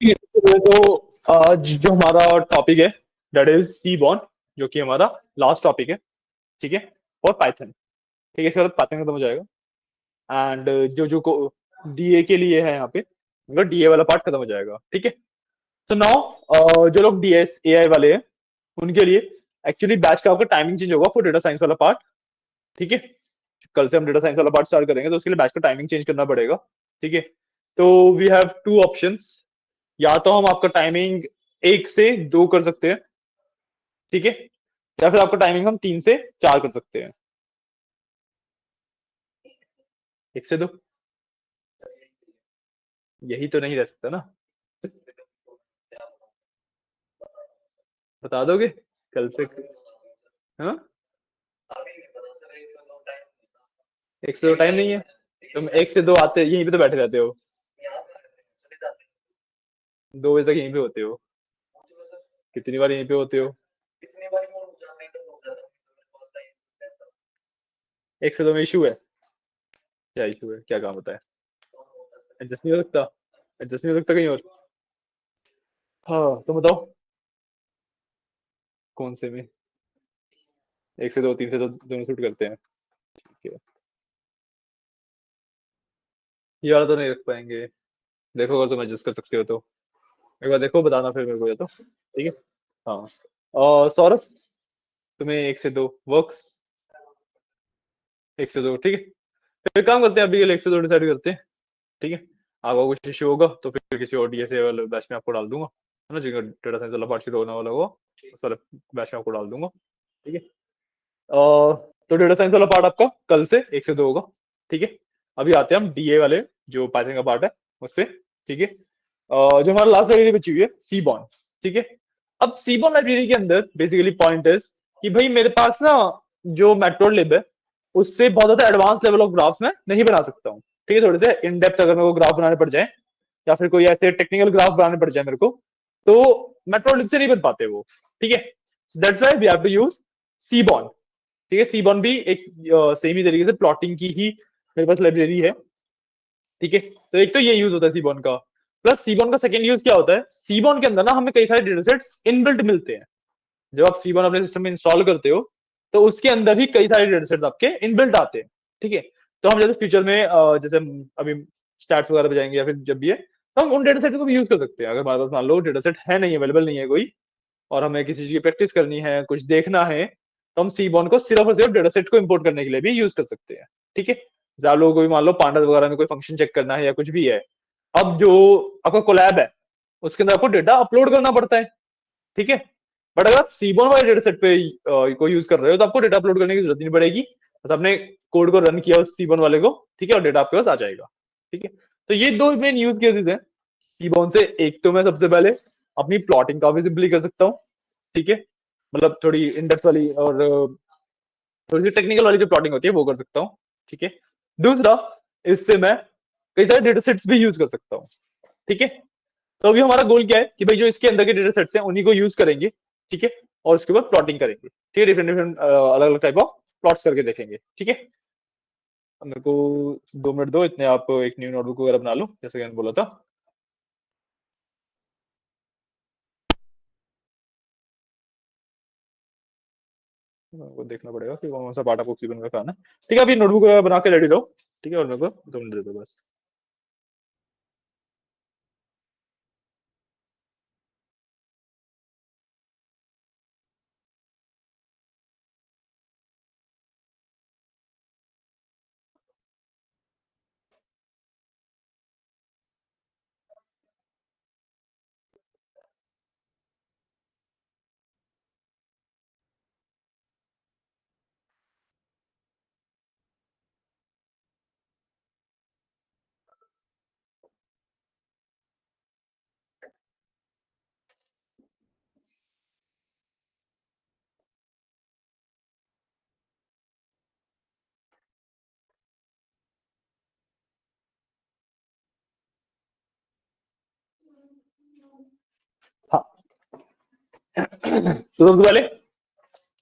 तो आज जो हमारा टॉपिक है दैट इज सी बॉर्न, जो कि हमारा लास्ट टॉपिक है। ठीक है। और पाइथन। ठीक है, इसके बाद पाइथन खत्म हो जाएगा। एंड जो जो को डीए के लिए है यहाँ पे, मतलब डीए वाला पार्ट खत्म हो जाएगा। ठीक है। तो नाउ जो लोग डीएस एआई वाले हैं उनके लिए एक्चुअली बैच का आपका टाइमिंग चेंज होगा फॉर डेटा साइंस वाला पार्ट। ठीक है। कल से हम डेटा साइंस वाला पार्ट स्टार्ट करेंगे, तो उसके लिए बैच का टाइमिंग चेंज करना पड़ेगा। ठीक है। तो वी हैव टू ऑप्शंस। या तो हम आपका टाइमिंग 1 से 2 कर सकते हैं। ठीक है। या फिर आपका टाइमिंग हम 3 से 4 कर सकते हैं। 1 से 2। यही तो नहीं रह सकता ना। बता दोगे कल से? हाँ। 1 से 2 टाइम नहीं है। तुम 1 से 2 आते यहीं पे तो बैठे रहते हो। 2 बजे तक यहीं पे होते हो। कितनी बार यहीं पे होते हो? 1 से 2 में इशू है? क्या इशू है, क्या काम होता है? एडजस्ट नहीं हो सकता? एडजस्ट नहीं हो सकता कहीं और? हाँ तो बताओ। कौन से में? 1 से 2, 3 से 2 दोनों शूट करते हैं। ठीक है। ये वाला तो नहीं रख पाएंगे। देखो अगर तुम एडजस्ट कर सकते हो तो एक बार देखो, बताना फिर मेरे को या तो। ठीक है। हाँ। और सौरभ, तुम्हें 1 से 2 वर्क्स? 1 से 2 ठीक है। फिर एक काम करते हैं, अभी के लिए 1 से 2 डिसाइड करते हैं। ठीक है। आपको कुछ इश्यू होगा तो फिर किसी और डीएसए वाले बैच में आपको डाल दूंगा, है ना, जिनका डेटा साइंस वाला पार्ट शुरू होने वाला होगा उस वाले बैच में आपको डाल दूंगा। ठीक है। तो डेटा साइंस वाला पार्ट आपका कल से 1 से 2 होगा। ठीक है। अभी आते हैं हम डीए वाले जो पाइथन का पार्ट है उस पर। ठीक है। जो हमारा लास्ट लाइब्रेरी बची हुई है सीबॉन। ठीक है। अब सीबॉन लाइब्रेरी के अंदर बेसिकली पॉइंट है कि भाई मेरे पास ना जो मैट्रोलिब है उससे बहुत ज्यादा एडवांस लेवल ऑफ ग्राफ्स में नहीं बना सकता हूँ। ठीक है। थोड़े से इन डेप्थ अगर मेरे को ग्राफ बनाने पड़ जाए या फिर कोई ऐसे टेक्निकल ग्राफ बनाने पड़ जाए मेरे को, तो मैट्रोलिब से नहीं बन पाते वो। ठीक है। That's why we have to use seaborn. ठीक है। सीबॉन भी एक सेम ही तरीके से प्लॉटिंग की ही मेरे पास लाइब्रेरी है। ठीक है। तो एक तो ये यूज होता है सीबॉन का। प्लस सीबॉन का सेकंड यूज क्या होता है, सीबॉन के अंदर ना हमें कई सारे डेटासेट्स इनबिल्ट मिलते हैं। जब आप सीबॉन अपने सिस्टम में इंस्टॉल करते हो तो उसके अंदर भी कई सारे डेटासेट्स आपके इनबिल्ट आते हैं। ठीक है। तो हम जैसे फ्यूचर में जैसे हम अभी स्टैट्स वगैरह पे जाएंगे या फिर जब भी है तो हम उन डेटासेट को भी यूज कर सकते हैं। अगर हमारे पास मान लो डेटासेट है नहीं, अवेलेबल नहीं है कोई, और हमें किसी चीज की प्रैक्टिस करनी है, कुछ देखना है, तो हम सीबॉन को सिर्फ और सिर्फ डेटासेट को इंपोर्ट करने के लिए भी यूज कर सकते हैं। ठीक है। ज्यादा लोगों को भी मान लो पांडास वगैरह में कोई फंक्शन चेक करना है या कुछ भी है, अब जो आपका कोलैब है उसके अंदर आपको डेटा अपलोड करना पड़ता है। ठीक है। बट अगर आप सीबॉन वाले डेटा सेट पे कोई यूज कर रहे हो तो आपको डेटा अपलोड करने की जरूरत नहीं पड़ेगी। बस आपने कोड को रन किया उस सीबॉन वाले को, ठीक है, और डेटा आपके पास आ जाएगा। ठीक है। तो ये दो मेन यूज केसेस हैं सीबॉन से। एक तो मैं सबसे पहले अपनी प्लॉटिंग काफी सिंपली कर सकता हूँ। ठीक है। मतलब थोड़ी इंडेक्स वाली और थोड़ी सी टेक्निकल वाली जो प्लॉटिंग होती है वो कर सकता हूँ। ठीक है। दूसरा, इससे मैं कई सारे डेटा सेट्स भी यूज कर सकता हूँ। ठीक है। तो अभी हमारा गोल क्या है कि भाई जो इसके अंदर के डेटा सेट्स हैं उन्हीं को यूज करेंगे। ठीक है। और उसके बाद प्लॉटिंग करेंगे। ठीक है। डिफरेंट डिफरेंट अलग अलग टाइप ऑफ प्लॉट्स करके देखेंगे। ठीक है। अब मेरे को 2 मिनट दो, इतने आप एक न्यू नोटबुक वगैरह बना लो जैसे कि मैंने बोला था। वो देखना पड़ेगा कि कौन सा पार्ट आपको सीबन का करना है। ठीक है। अभी नोटबुक बना के रेडी रहो। ठीक है। और मेरे को 2 मिनट दे दो बस। हाँ। तो सबसे पहले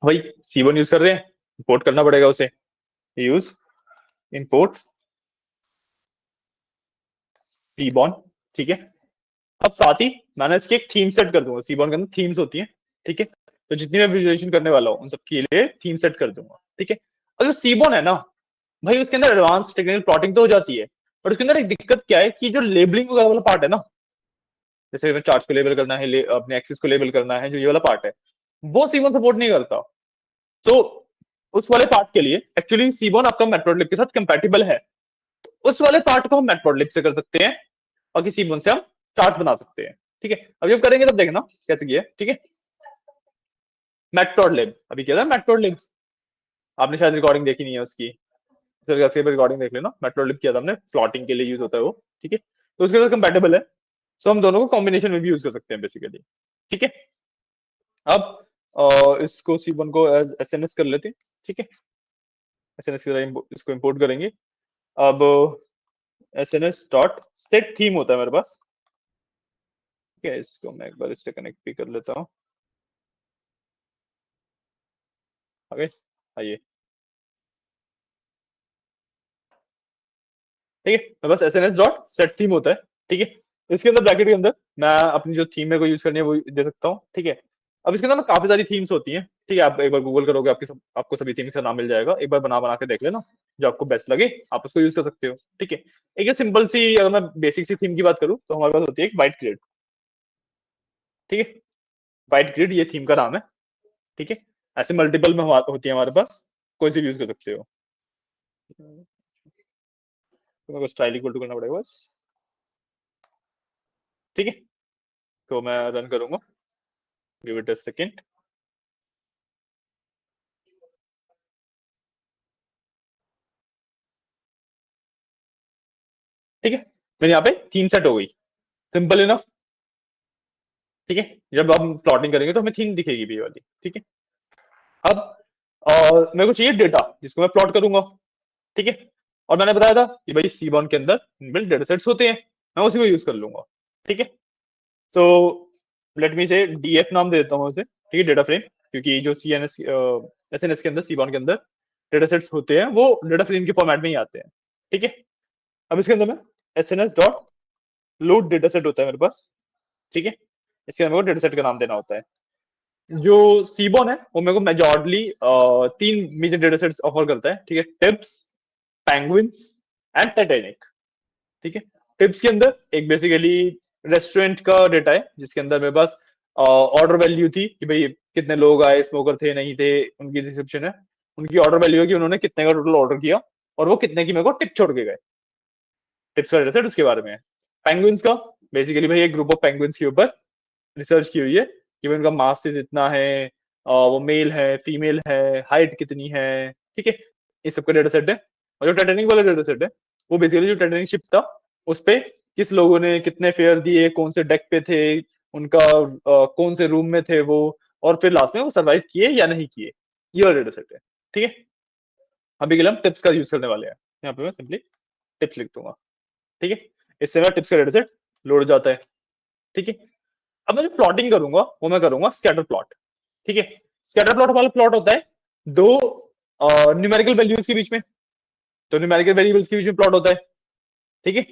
भाई सीबन यूज कर रहे हैं, इंपोर्ट करना पड़ेगा उसे। Use import सीबॉन। ठीक है। अब साथ ही मैंने इसकी एक थीम सेट कर दूंगा, सीबॉन के अंदर थीम्स होती हैं, ठीक है। तो जितनी मैं विजुअलाइजेशन करने वाला हूँ उन सबके लिए थीम सेट कर दूंगा, ठीक है। और जो सीबॉन है ना भाई, उसके अंदर एडवांस टेक्निकल प्लॉटिंग तो हो जाती है, बट उसके अंदर एक दिक्कत क्या है कि जो लेबलिंग वगैरह वाला पार्ट है ना, जैसे चार्ट्स को लेबल करना है, अपने एक्सिस को लेबल करना है, जो ये वाला पार्ट है वो सीबॉन सपोर्ट नहीं करता। तो उस वाले पार्ट के लिए एक्चुअली सीबॉन आपका मैटप्लॉटलिब के साथ कंपैटिबल है। उस वाले पार्ट को हम मैटप्लॉटलिब से कर सकते हैं और किसी सीबॉन से हम चार्ट्स बना सकते हैं, ठीक है। अब जब करेंगे तब देखना कैसे किया, ठीक है। मैटप्लॉटलिब अभी क्या था, मैटप्लॉटलिब आपने शायद रिकॉर्डिंग देखी नहीं है उसकी, रिकॉर्डिंग देख लेना। मैटप्लॉटलिब किया था हमने, प्लॉटिंग के लिए यूज होता है वो, ठीक है। तो उसके साथ कंपैटिबल है, सो हम दोनों को कॉम्बिनेशन में भी यूज कर सकते हैं बेसिकली, ठीक है। अब इसको सीबन को एस एन एस कर लेते हैं, ठीक है। एस एन एस की तरह इसको इंपोर्ट करेंगे। अब S N S dot set theme होता है मेरे पास, ठीक है। इसको मैं एक बार इससे कनेक्ट भी कर लेता हूँ, आगे आइए, ठीक है। मेरे पास S N S dot set theme होता है, ठीक है। इसके अंदर ब्रैकेट के अंदर मैं अपनी जो थीम मेरे को यूज करनी है वो दे सकता हूँ, ठीक है। अब इसके अंदर ना काफी सारी थीम्स होती हैं, ठीक है। आप एक बार गूगल करोगे आपको सभी थीम्स का नाम मिल जाएगा, एक बार बना बना के देख लेना, जो आपको बेस्ट लगे आप उसको यूज कर सकते हो, ठीक है। एक ये सिंपल सी, अगर मैं बेसिक सी थीम की बात करूँ तो हमारे पास होती है एक वाइट ग्रिड, ठीक है। वाइट ग्रिड ये थीम का नाम है, ठीक है। ऐसे मल्टीपल में होती है हमारे पास, कोई सी भी यूज कर सकते हो। तो मेरे को स्टाइल इक्वल टू करना पड़ेगा बस, ठीक है। तो मैं रन करूंगा, गिव इट अ सेकंड, ठीक है। मेरे यहाँ पे थीम सेट हो गई, सिंपल इनफ, ठीक है। जब हम प्लॉटिंग करेंगे तो हमें थीम दिखेगी भी ये वाली, ठीक है। अब मेरे को चाहिए डेटा जिसको मैं प्लॉट करूंगा, ठीक है। और मैंने बताया था कि भाई सीबॉन के अंदर इनबिल्ट डेटा सेट्स होते हैं, मैं उसी को यूज कर लूंगा, ठीक है। तो लेट मी से डीएफ नाम दे देता हूँ उसे, ठीक है, डेटा फ्रेम, क्योंकि जो C N S S N S के अंदर सीबॉन के अंदर डेटा सेट्स होते हैं वो डेटा फ्रेम के फॉर्मेट में ही आते हैं, ठीक है। अब इसके अंदर में S N S dot load data set होता है मेरे पास, ठीक है। इसके अंदर डेटा सेट का नाम देना होता है। जो सीबॉन है वो मेरे को मेजॉरली तीन मेजर डेटा सेट्स ऑफर करता है, ठीक है। टिप्स, पेंगुइन्स एंड टाइटैनिक, ठीक है। टिप्स के अंदर एक बेसिकली रेस्टोरेंट का डेटा है, जिसके अंदर मेरे पास ऑर्डर वैल्यू थी कि भाई कितने लोग आए, स्मोकर थे नहीं थे, उनकी डिस्क्रिप्शन है। उनकी ऑर्डर वैल्यू है कि उन्होंने कितने का टोटल ऑर्डर किया और वो कितने की मेरे को टिप छोड़ के गए। टिप्स का डेटा सेट उसके बारे में है। पेंगुइन्स का बेसिकली भाई एक ग्रुप ऑफ पेंगुइन्स के ऊपर रिसर्च की हुई है कि भाई उनका मास इतना है, वो मेल है फीमेल है, हाइट कितनी है, ठीक है। इस सबका डेटा सेट है। और जो टाइटैनिक वाला डेटा सेट है वो बेसिकली जो टाइटैनिक शिप था उस पे किस लोगों ने कितने फेयर दिए, कौन से डेक पे थे, उनका कौन से रूम में थे वो, और फिर लास्ट में वो सर्वाइव किए या नहीं किए, ये वाला डेटा सेट है, ठीक है। अभी के लिए हम टिप्स का यूज करने वाले हैं, यहाँ पे मैं सिंपली टिप्स लिख दूंगा, ठीक है। इससे मेरा टिप्स का डेटा सेट लोड जाता है, ठीक है। अब मैं जो प्लॉटिंग करूंगा वो मैं करूंगा स्कैटर प्लॉट, ठीक है। स्कैटर प्लॉट वाला प्लॉट होता है दो न्यूमेरिकल वैल्यूज के बीच में, तो न्यूमेरिकल वेरिएबल्स के बीच में प्लॉट होता है, ठीक है।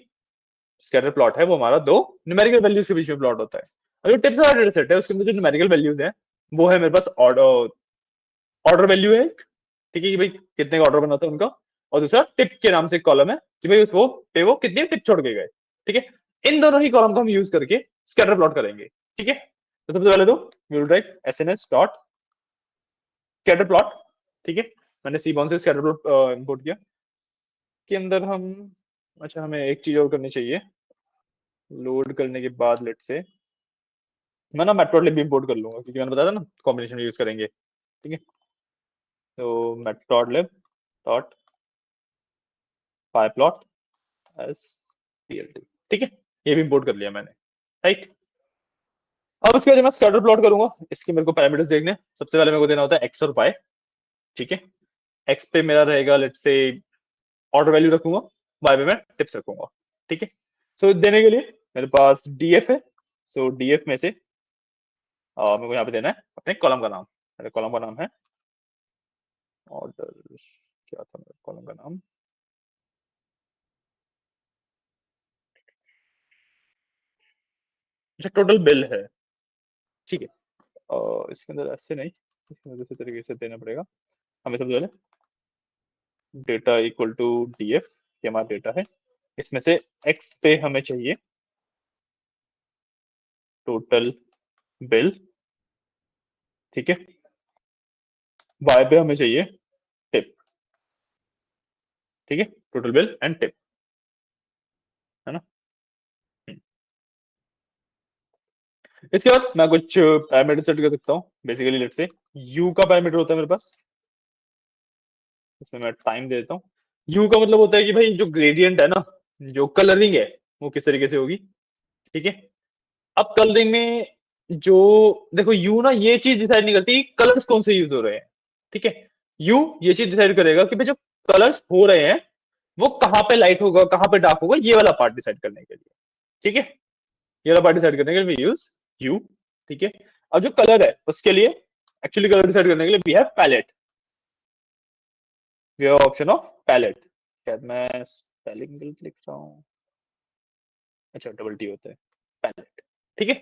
स्कैटर प्लॉट है वो हमारा दो न्यूमेरिकल वैल्यूज के बीच में प्लॉट होता है। और जो टिप्स वाला डेटा सेट है उसके अंदर जो न्यूमेरिकल वैल्यूज है वो है मेरे पास ऑर्डर, ऑर्डर वैल्यू है एक, ठीक है, कि भाई कितने का ऑर्डर बना था उनका। और दूसरा टिप के नाम से एक कॉलम है कि भाई उसको पे वो कितने टिप छोड़ के गए, ठीक है। इन दोनों ही कॉलम को हम यूज करके स्कैटर प्लॉट करेंगे, ठीक है। तो सबसे पहले तो we will write S N S dot scatter plot, ठीक है। मैंने सीबॉन से स्कैटर प्लॉट इंपोर्ट किया, के अंदर हम, अच्छा हमें एक चीज और करनी चाहिए, लोड करने के बाद लेट से मैं ना मैटप्लॉटलिब भी इंपोर्ट कर लूंगा, क्योंकि मैंने बताया था ना कॉम्बिनेशन में यूज करेंगे, ठीक है। तो matplotlib dot pyplot S PLT, ठीक है। ये भी इंपोर्ट कर लिया मैंने, राइट। अब इसके बाद मैं स्कैटर प्लॉट करूंगा, इसके मेरे को पैरामीटर्स देखने सबसे पहले मेरे को देना होता है एक्स और वाई, ठीक है। एक्स पे मेरा रहेगा लेट से ऑर्डर वैल्यू रखूंगा, वाई पे मैं टिप्स रखूंगा, ठीक है। सो देने के लिए मेरे पास डीएफ है, सो डीएफ में से मेरे को यहाँ पे देना है अपने कॉलम का नाम, मेरे कॉलम का नाम है ऑर्डर, क्या था मेरे कॉलम का नाम, अच्छा टोटल बिल है, ठीक है। इसके अंदर ऐसे नहीं, इसके अंदर दूसरे तरीके से देना पड़ेगा हमें। सबसे पहले डेटा इक्वल टू डीएफ, ये हमारा डेटा है, इसमें से एक्स पे हमें चाहिए टोटल बिल, ठीक है। वाई पे हमें चाहिए टिप, ठीक है, टोटल बिल एंड टिप, है ना। हम्म। इसके बाद मैं कुछ पैरामीटर सेट कर सकता हूँ। बेसिकली लेट्स से यू का पैरामीटर होता है मेरे पास, इसमें मैं टाइम दे देता हूँ। यू का मतलब होता है कि भाई जो ग्रेडियंट है ना, जो कलरिंग है वो किस तरीके से होगी, ठीक है। अब कलरिंग में जो, देखो यू ना ये चीज डिसाइड नहीं करती कलर्स कौन से यूज हो रहे हैं, ठीक है। यू ये चीज डिसाइड करेगा कि भाई जो कलर्स हो रहे हैं वो कहाँ पे लाइट होगा कहाँ पे डार्क होगा, ये वाला पार्ट डिसाइड करने के लिए, ठीक है। ये वाला पार्ट डिसाइड करने के लिए वी यूज यू, ठीक है। अब जो कलर है उसके लिए, एक्चुअली कलर डिसाइड करने के लिए we have palette, we have option of palette. शायद मैं स्पेलिंग गलत लिख रहा हूँ, अच्छा डबल टी होता है, पैलेट, ठीक है।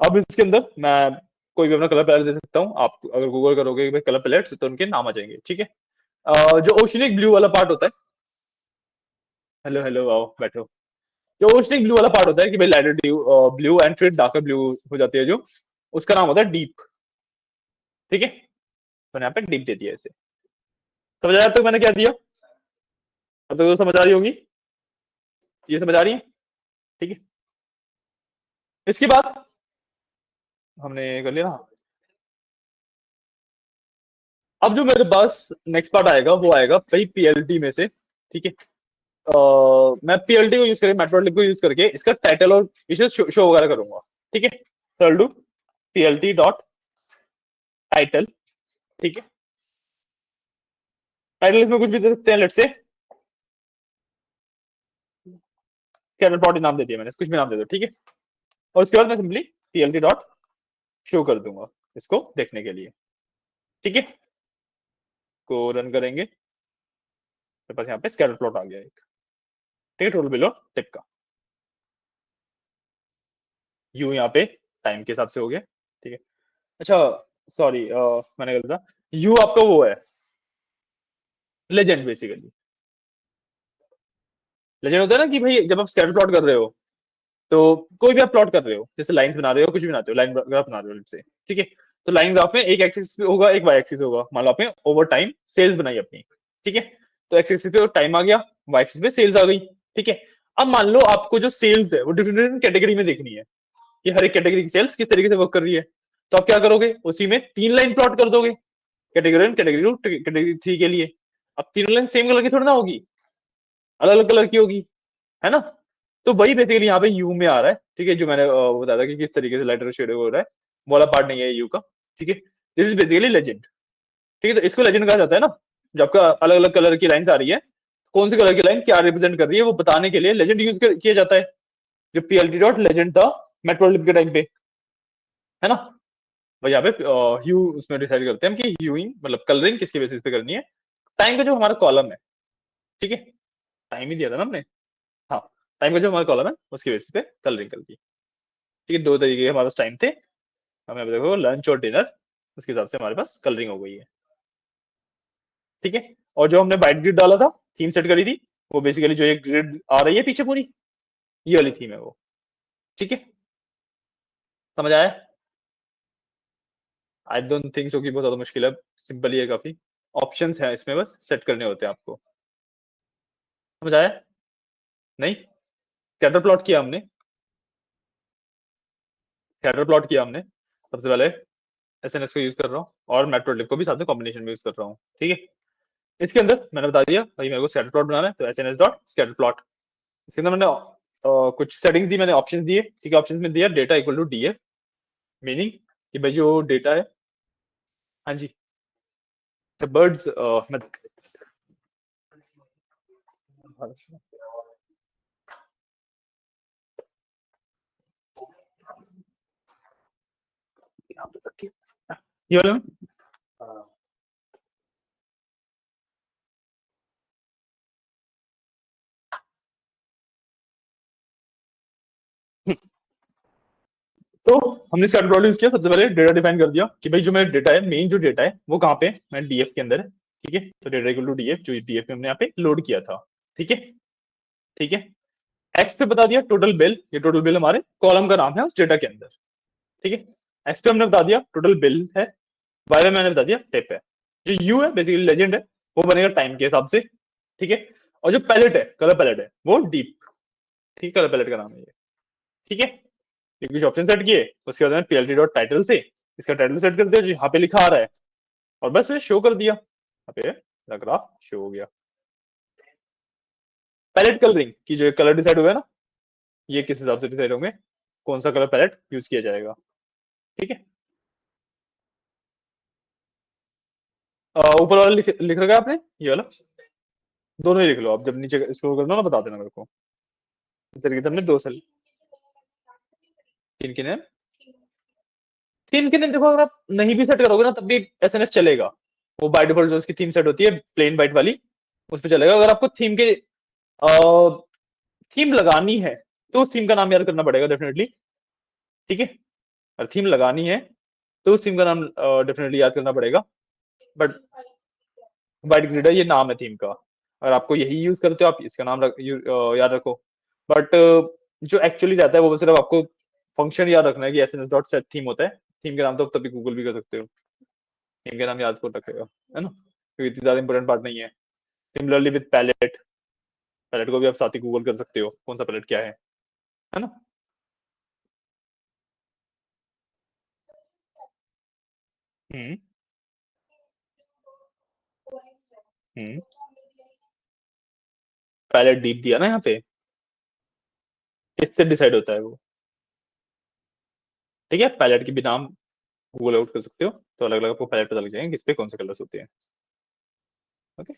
अब इसके अंदर मैं कोई भी अपना कलर पैलेट दे सकता हूँ। आप अगर गूगल करोगे भाई कलर पैलेट तो उनके नाम आ जाएंगे, ठीक है। जो ओशनिक ब्लू वाला पार्ट होता है, हेलो हेलो आओ बैठो। जो ओशनिक ब्लू वाला पार्ट होता है कि भाई लाइटर ब्लू एंड फिर डार्कर ब्लू हो जाती है जो, उसका नाम होता है डीप, ठीक है। तो यहाँ पे डीप दे दिया इसे। समझ आया तो मैंने क्या दिया, अब तक तो समझ आ रही होगी, ये समझ आ रही है, ठीक है। इसके बाद हमने कर लिया ना। अब जो मेरे पास नेक्स्ट पार्ट आएगा वो आएगा भाई पीएलटी में से, ठीक है। मैं पीएलटी को यूज करके मैटप्लॉटलिब को यूज करके इसका टाइटल और इसे शो वगैरह करूंगा, ठीक है। तो डू पीएलटी डॉट टाइटल, ठीक है। टाइटल इसमें कुछ भी दे सकते हैं, लेट्स से कैटल प्लॉट नाम दे दिया मैंने, कुछ भी नाम दे दो, ठीक है। और उसके बाद मैं सिंपली पीएलटी डॉट शो कर दूंगा इसको देखने के लिए, ठीक है। को रन करेंगे, मेरे पास यहाँ पे स्कैटर प्लॉट आ गया एक, ठीक है, टोटल बिलो टिप का। यू यहाँ पे टाइम के हिसाब से हो गया, ठीक है। अच्छा सॉरी, मैंने गलत था, यू आपका वो है लेजेंड, बेसिकली लेजेंड होता है ना कि भाई जब आप स्कैटर प्लॉट कर रहे हो तो कोई भी आप प्लॉट कर रहे हो, जैसे लाइन बना रहे हो, कुछ भी बनाते हो, लाइन ग्राफ बना रहे हो से, ठीक है। तो लाइन ग्राफ में एक एक्सिस पे होगा एक वाई एक्सिस होगा, मान लो आपने ओवर टाइम सेल्स बनाई अपनी, ठीक है। तो एक्स एक्सिस पे टाइम आ गया, वाई एक्सिस पे सेल्स आ गई, ठीक है। अब मान लो आपको जो सेल्स है वो डिफरेंट डिफरेंट कैटेगरी में देखनी है कि हर एक कैटेगरी की सेल्स किस तरीके से वर्क कर रही है। तो आप क्या करोगे, उसी में 3 लाइन प्लॉट कर दोगे, category one category two category three के लिए। अब तीनों लाइन सेम कलर की थोड़ी ना होगी, अलग अलग कलर की होगी, है ना। तो वही बेसिकली यहाँ पे यू में आ रहा है, ठीक है। जो मैंने बताया था कि किस तरीके से लाइटर शेड हो रहा है, वो वाला पार्ट नहीं है यू का, ठीक है। दिस इज बेसिकली लेजेंड, ठीक है। तो इसको लेजेंड कहा जाता है ना, जब आपका अलग अलग कलर की लाइंस आ रही है, कौन सी कलर की लाइन क्या रिप्रेजेंट कर रही है वो बताने के लिए लेजेंड यूज किया जाता है, जो पीएलटी डॉट लेजेंड था मेट्रोलिप के टाइम पे, है ना। भाई यहाँ पे ह्यू उसमें डिसाइड करते हैं हम कि ह्यूइंग मतलब कलरिंग किसके बेसिस पे करनी है। टाइम का जो हमारा कॉलम है, ठीक है, टाइम ही दिया था ना हमने, हाँ। टाइम का जो हमारा कॉलम है उसके बेसिस पे कलरिंग कर दी, ठीक है। 2 तरीके के हमारे पास टाइम थे, हमें अब देखो लंच और डिनर, उसके हिसाब से हमारे पास कलरिंग हो गई है, ठीक है। और जो हमने बाइट ग्रिड डाला था, थीम सेट करी थी, वो बेसिकली जो एक ग्रिड आ रही है पीछे पूरी, ये वाली थीम है वो, ठीक है। समझ आया। आई डोंट थिंक सो कि बहुत ज्यादा मुश्किल है, सिंपल ही है काफी। ऑप्शंस है इसमें, बस सेट करने होते हैं आपको। समझ आया नहीं, स्कैटर प्लॉट किया हमने, स्कैटर प्लॉट किया हमने सबसे पहले, एसएनएस को यूज कर रहा हूँ और मैट्रोलिब को भी साथ में कॉम्बिनेशन में यूज कर रहा हूँ, ठीक है। इसके अंदर मैंने बता दिया भाई मेरे को स्कैटर प्लॉट बनाना है, तो एसएनएस डॉट स्कैटर प्लॉट। इसके अंदर मैंने कुछ सेटिंग्स दी, मैंने ऑप्शंस दिए, ठीक है। ऑप्शंस में दिया data equal to DF, meaning कि भाई जो डेटा है, हाँ जी, द बर्ड्स मैं यहाँ पे रखिए, ये वाला तो हमने इसका प्रोटोकॉल यूज किया, सबसे पहले डेटा डिफाइन कर दिया कि भाई जो मेरा डेटा है, मेन जो डेटा है वो कहाँ पे है, मैं डीएफ के अंदर है। ठीक है, तो डेटा इक्वल टू डीएफ, जो डीएफ में हमने यहाँ पे लोड किया था। ठीक है, ठीक है। एक्स पे बता दिया टोटल बिल, ये टोटल बिल हमारे कॉलम का नाम है उस डेटा के अंदर। ठीक है, एक्स पे हमने बता दिया टोटल बिल है, वाई पे मैंने बता दिया टिप है। जो यू है बेसिकली लेजेंड है, वो बनेगा टाइम के हिसाब से। ठीक है, और जो पैलेट है, कलर पैलेट है, वो डीप। ठीक है, कलर पैलेट का नाम है ये। ठीक है, ये कुछ ऑप्शन सेट किए, उसके बाद मैंने पीएलटी डॉट टाइटल से इसका टाइटल सेट कर दिया जो यहाँ पे लिखा आ रहा है, और बस ये शो कर दिया, यहाँ पे ग्राफ शो हो गया। पैलेट कलरिंग की जो कलर डिसाइड हुआ है ना, ये किस हिसाब से डिसाइड होंगे, कौन सा कलर पैलेट यूज किया जाएगा। ठीक है, ऊपर वाला लिख रखा है आपने, ये वाला दोनों ही लिख लो आप, जब नीचे स्क्रॉल करना ना बता देना मेरे को। इस तरीके से हमने दो सेल, तीन के नेम, थीम के नेम देखो, अगर आप नहीं भी सेट करोगे ना तब भी एसएनएस चलेगा। वो बाय डिफॉल्ट जो उसकी थीम सेट होती है प्लेन वाइट वाली, उस पर चलेगा। अगर आपको थीम के थीम लगानी है तो उस थीम का नाम याद करना पड़ेगा डेफिनेटली। ठीक है, और थीम लगानी है तो उस थीम का नाम डेफिनेटली याद करना पड़ेगा। बट वाइट ग्रिड है, ये नाम है थीम का, अगर आपको यही यूज करते हो आप इसका नाम याद रखो। बट जो एक्चुअली रहता है वो सिर्फ आपको फंक्शन याद रखना है कि S N S dot set theme होता है। थीम के नाम तो तभी गूगल भी कर सकते हो, थीम के नाम याद को रखेगा, है ना, क्योंकि इतनी ज्यादा इंपॉर्टेंट पार्ट नहीं है। सिमिलरली विद पैलेट, पैलेट को भी आप साथ ही गूगल कर सकते हो कौन सा पैलेट क्या है ना। हम्म, हम्म। पैलेट डीप दिया ना यहाँ पे, इससे डिसाइड होता है वो। ठीक है, पैलेट के भी नाम गूगल आउट कर सकते हो, तो अलग अलग आपको पैलेट पता लग जाएंगे किस पे कौन से कलर्स होते हैं। ओके।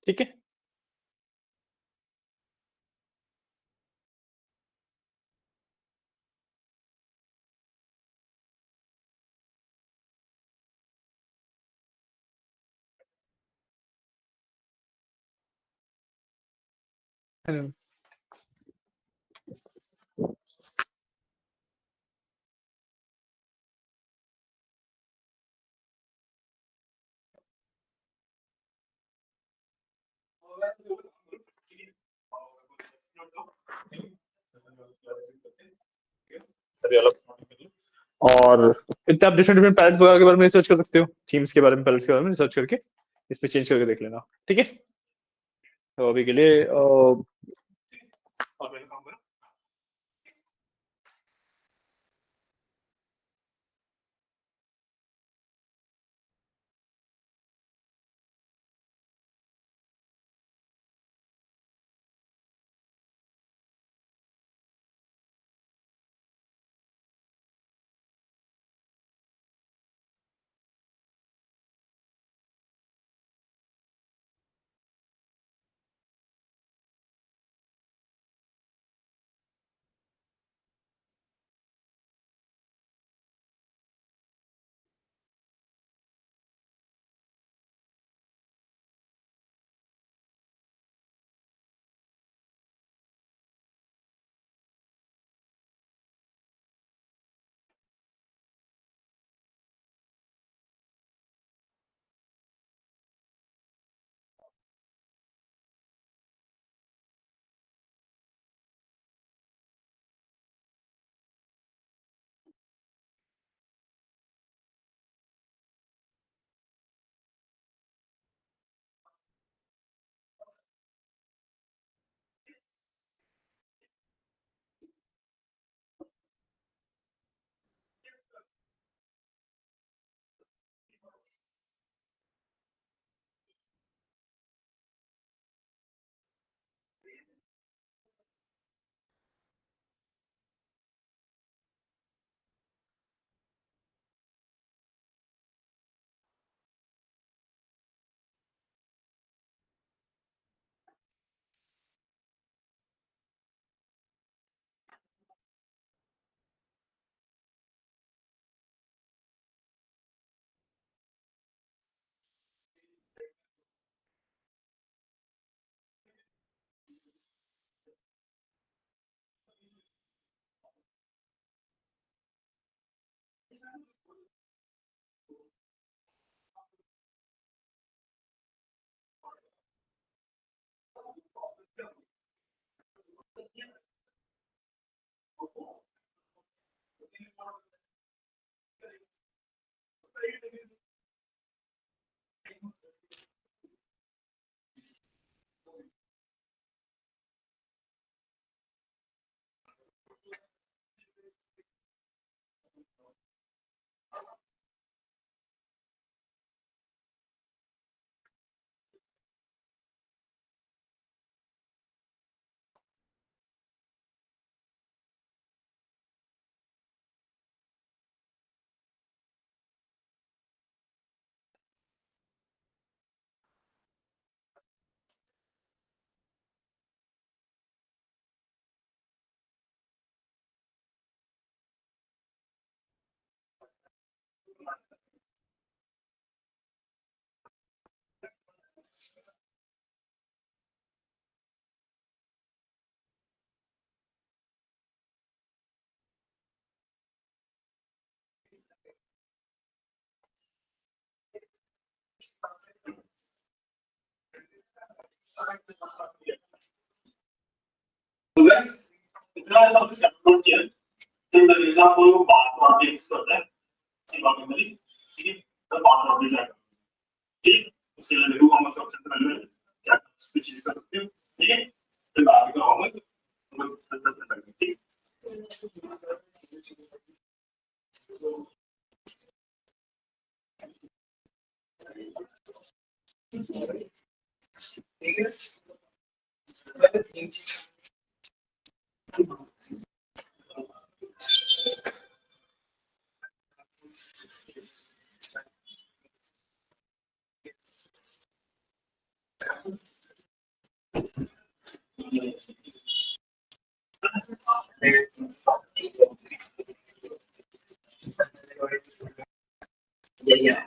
ठीक है, हम्म, तभी अलग। और इतने आप डिफरेंट डिफरेंट पैलेट्स वगैरह के बारे में रिसर्च कर सकते हो, थीम्स के बारे में, पैलेट्स के बारे में रिसर्च करके इसमें चेंज करके देख लेना। ठीक है, तो अभी के लिए Guys, इतना ऐसा हमने सेपरेट किया तो द एग्जांपल को बात और फिक्स करते हैं सी बात हमारी ठीक है तो बात और भी जाएगा ठीक उसके लिए देखो हम सबसे पहले क्या कुछ चीज कर सकते हैं ठीक है फिर आगे का होगा हम तब तक ठीक Yeah.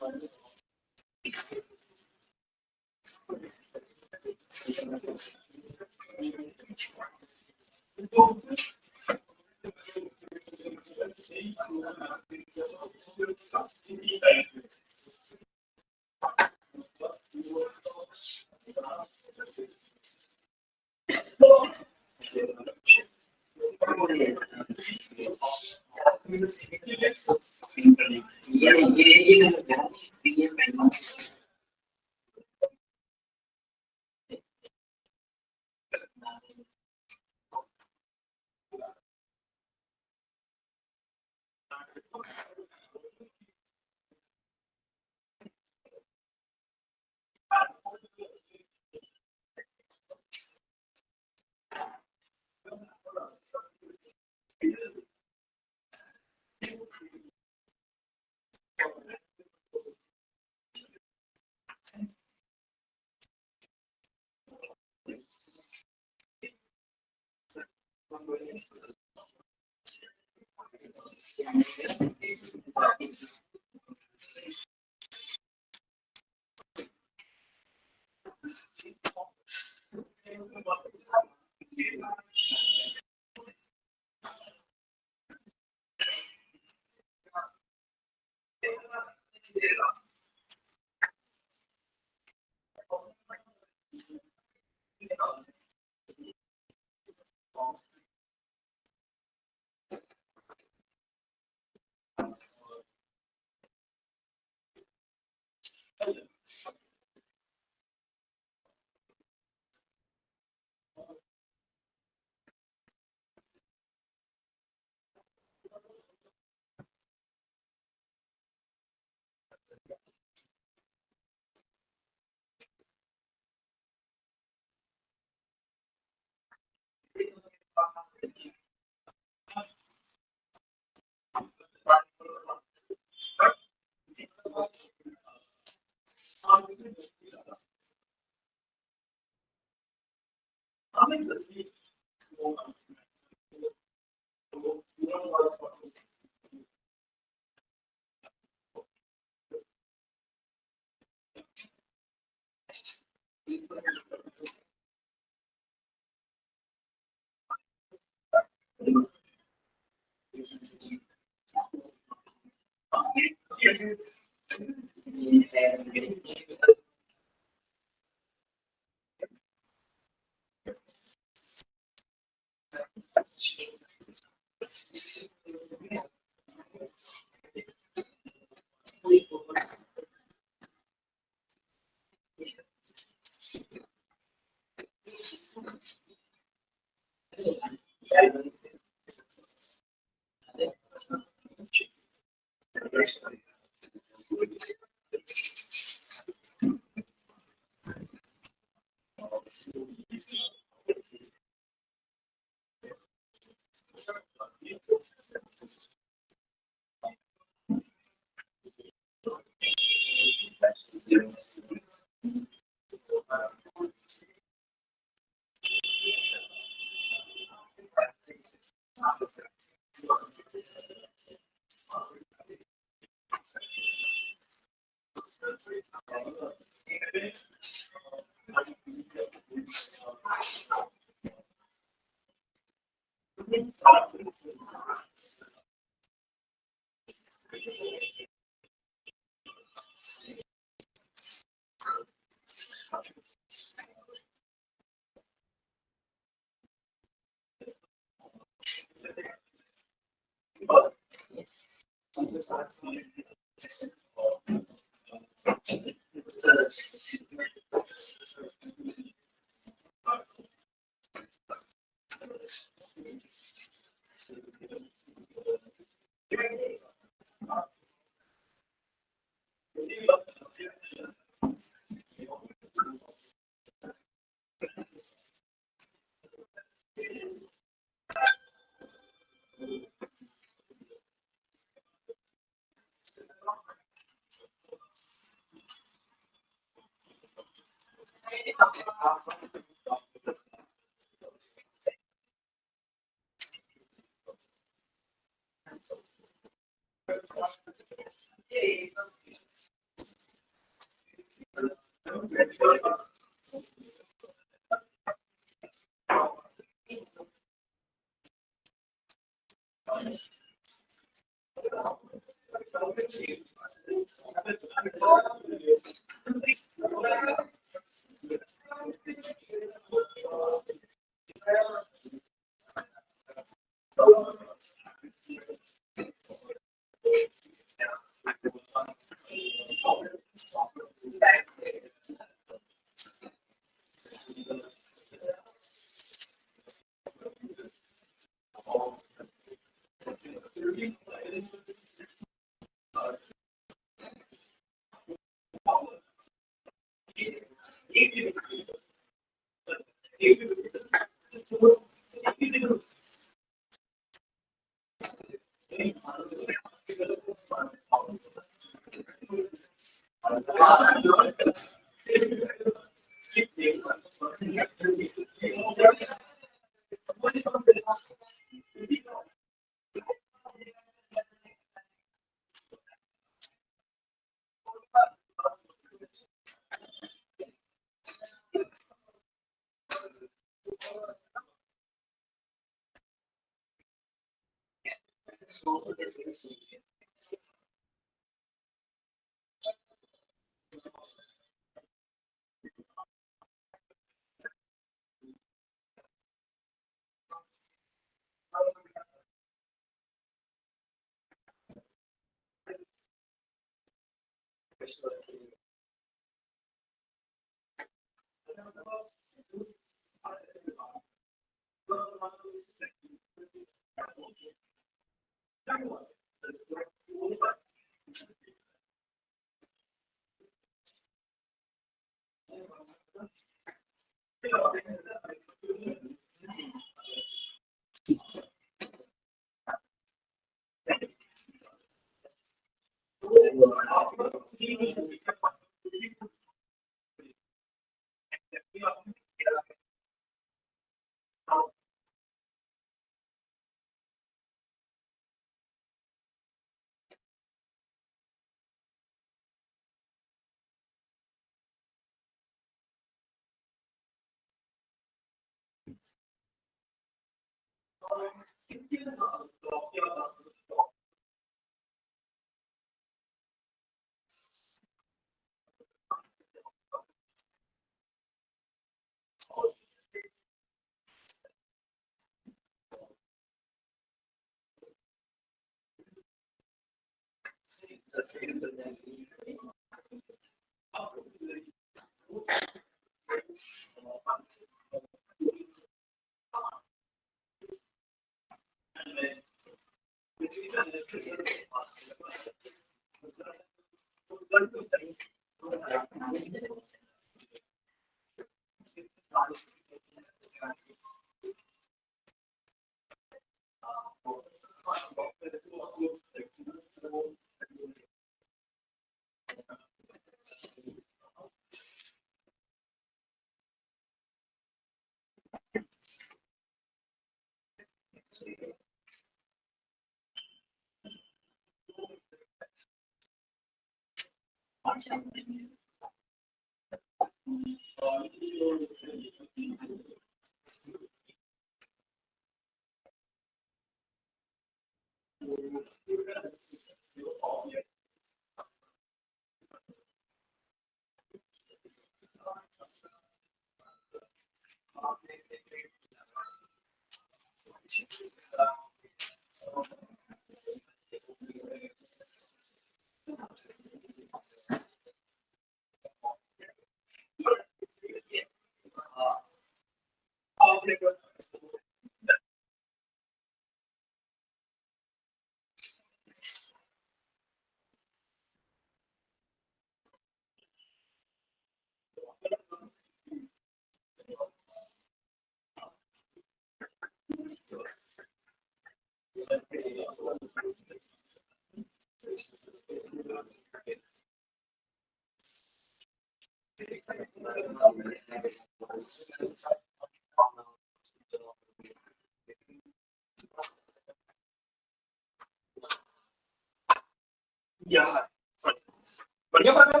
बढ़िया बात है।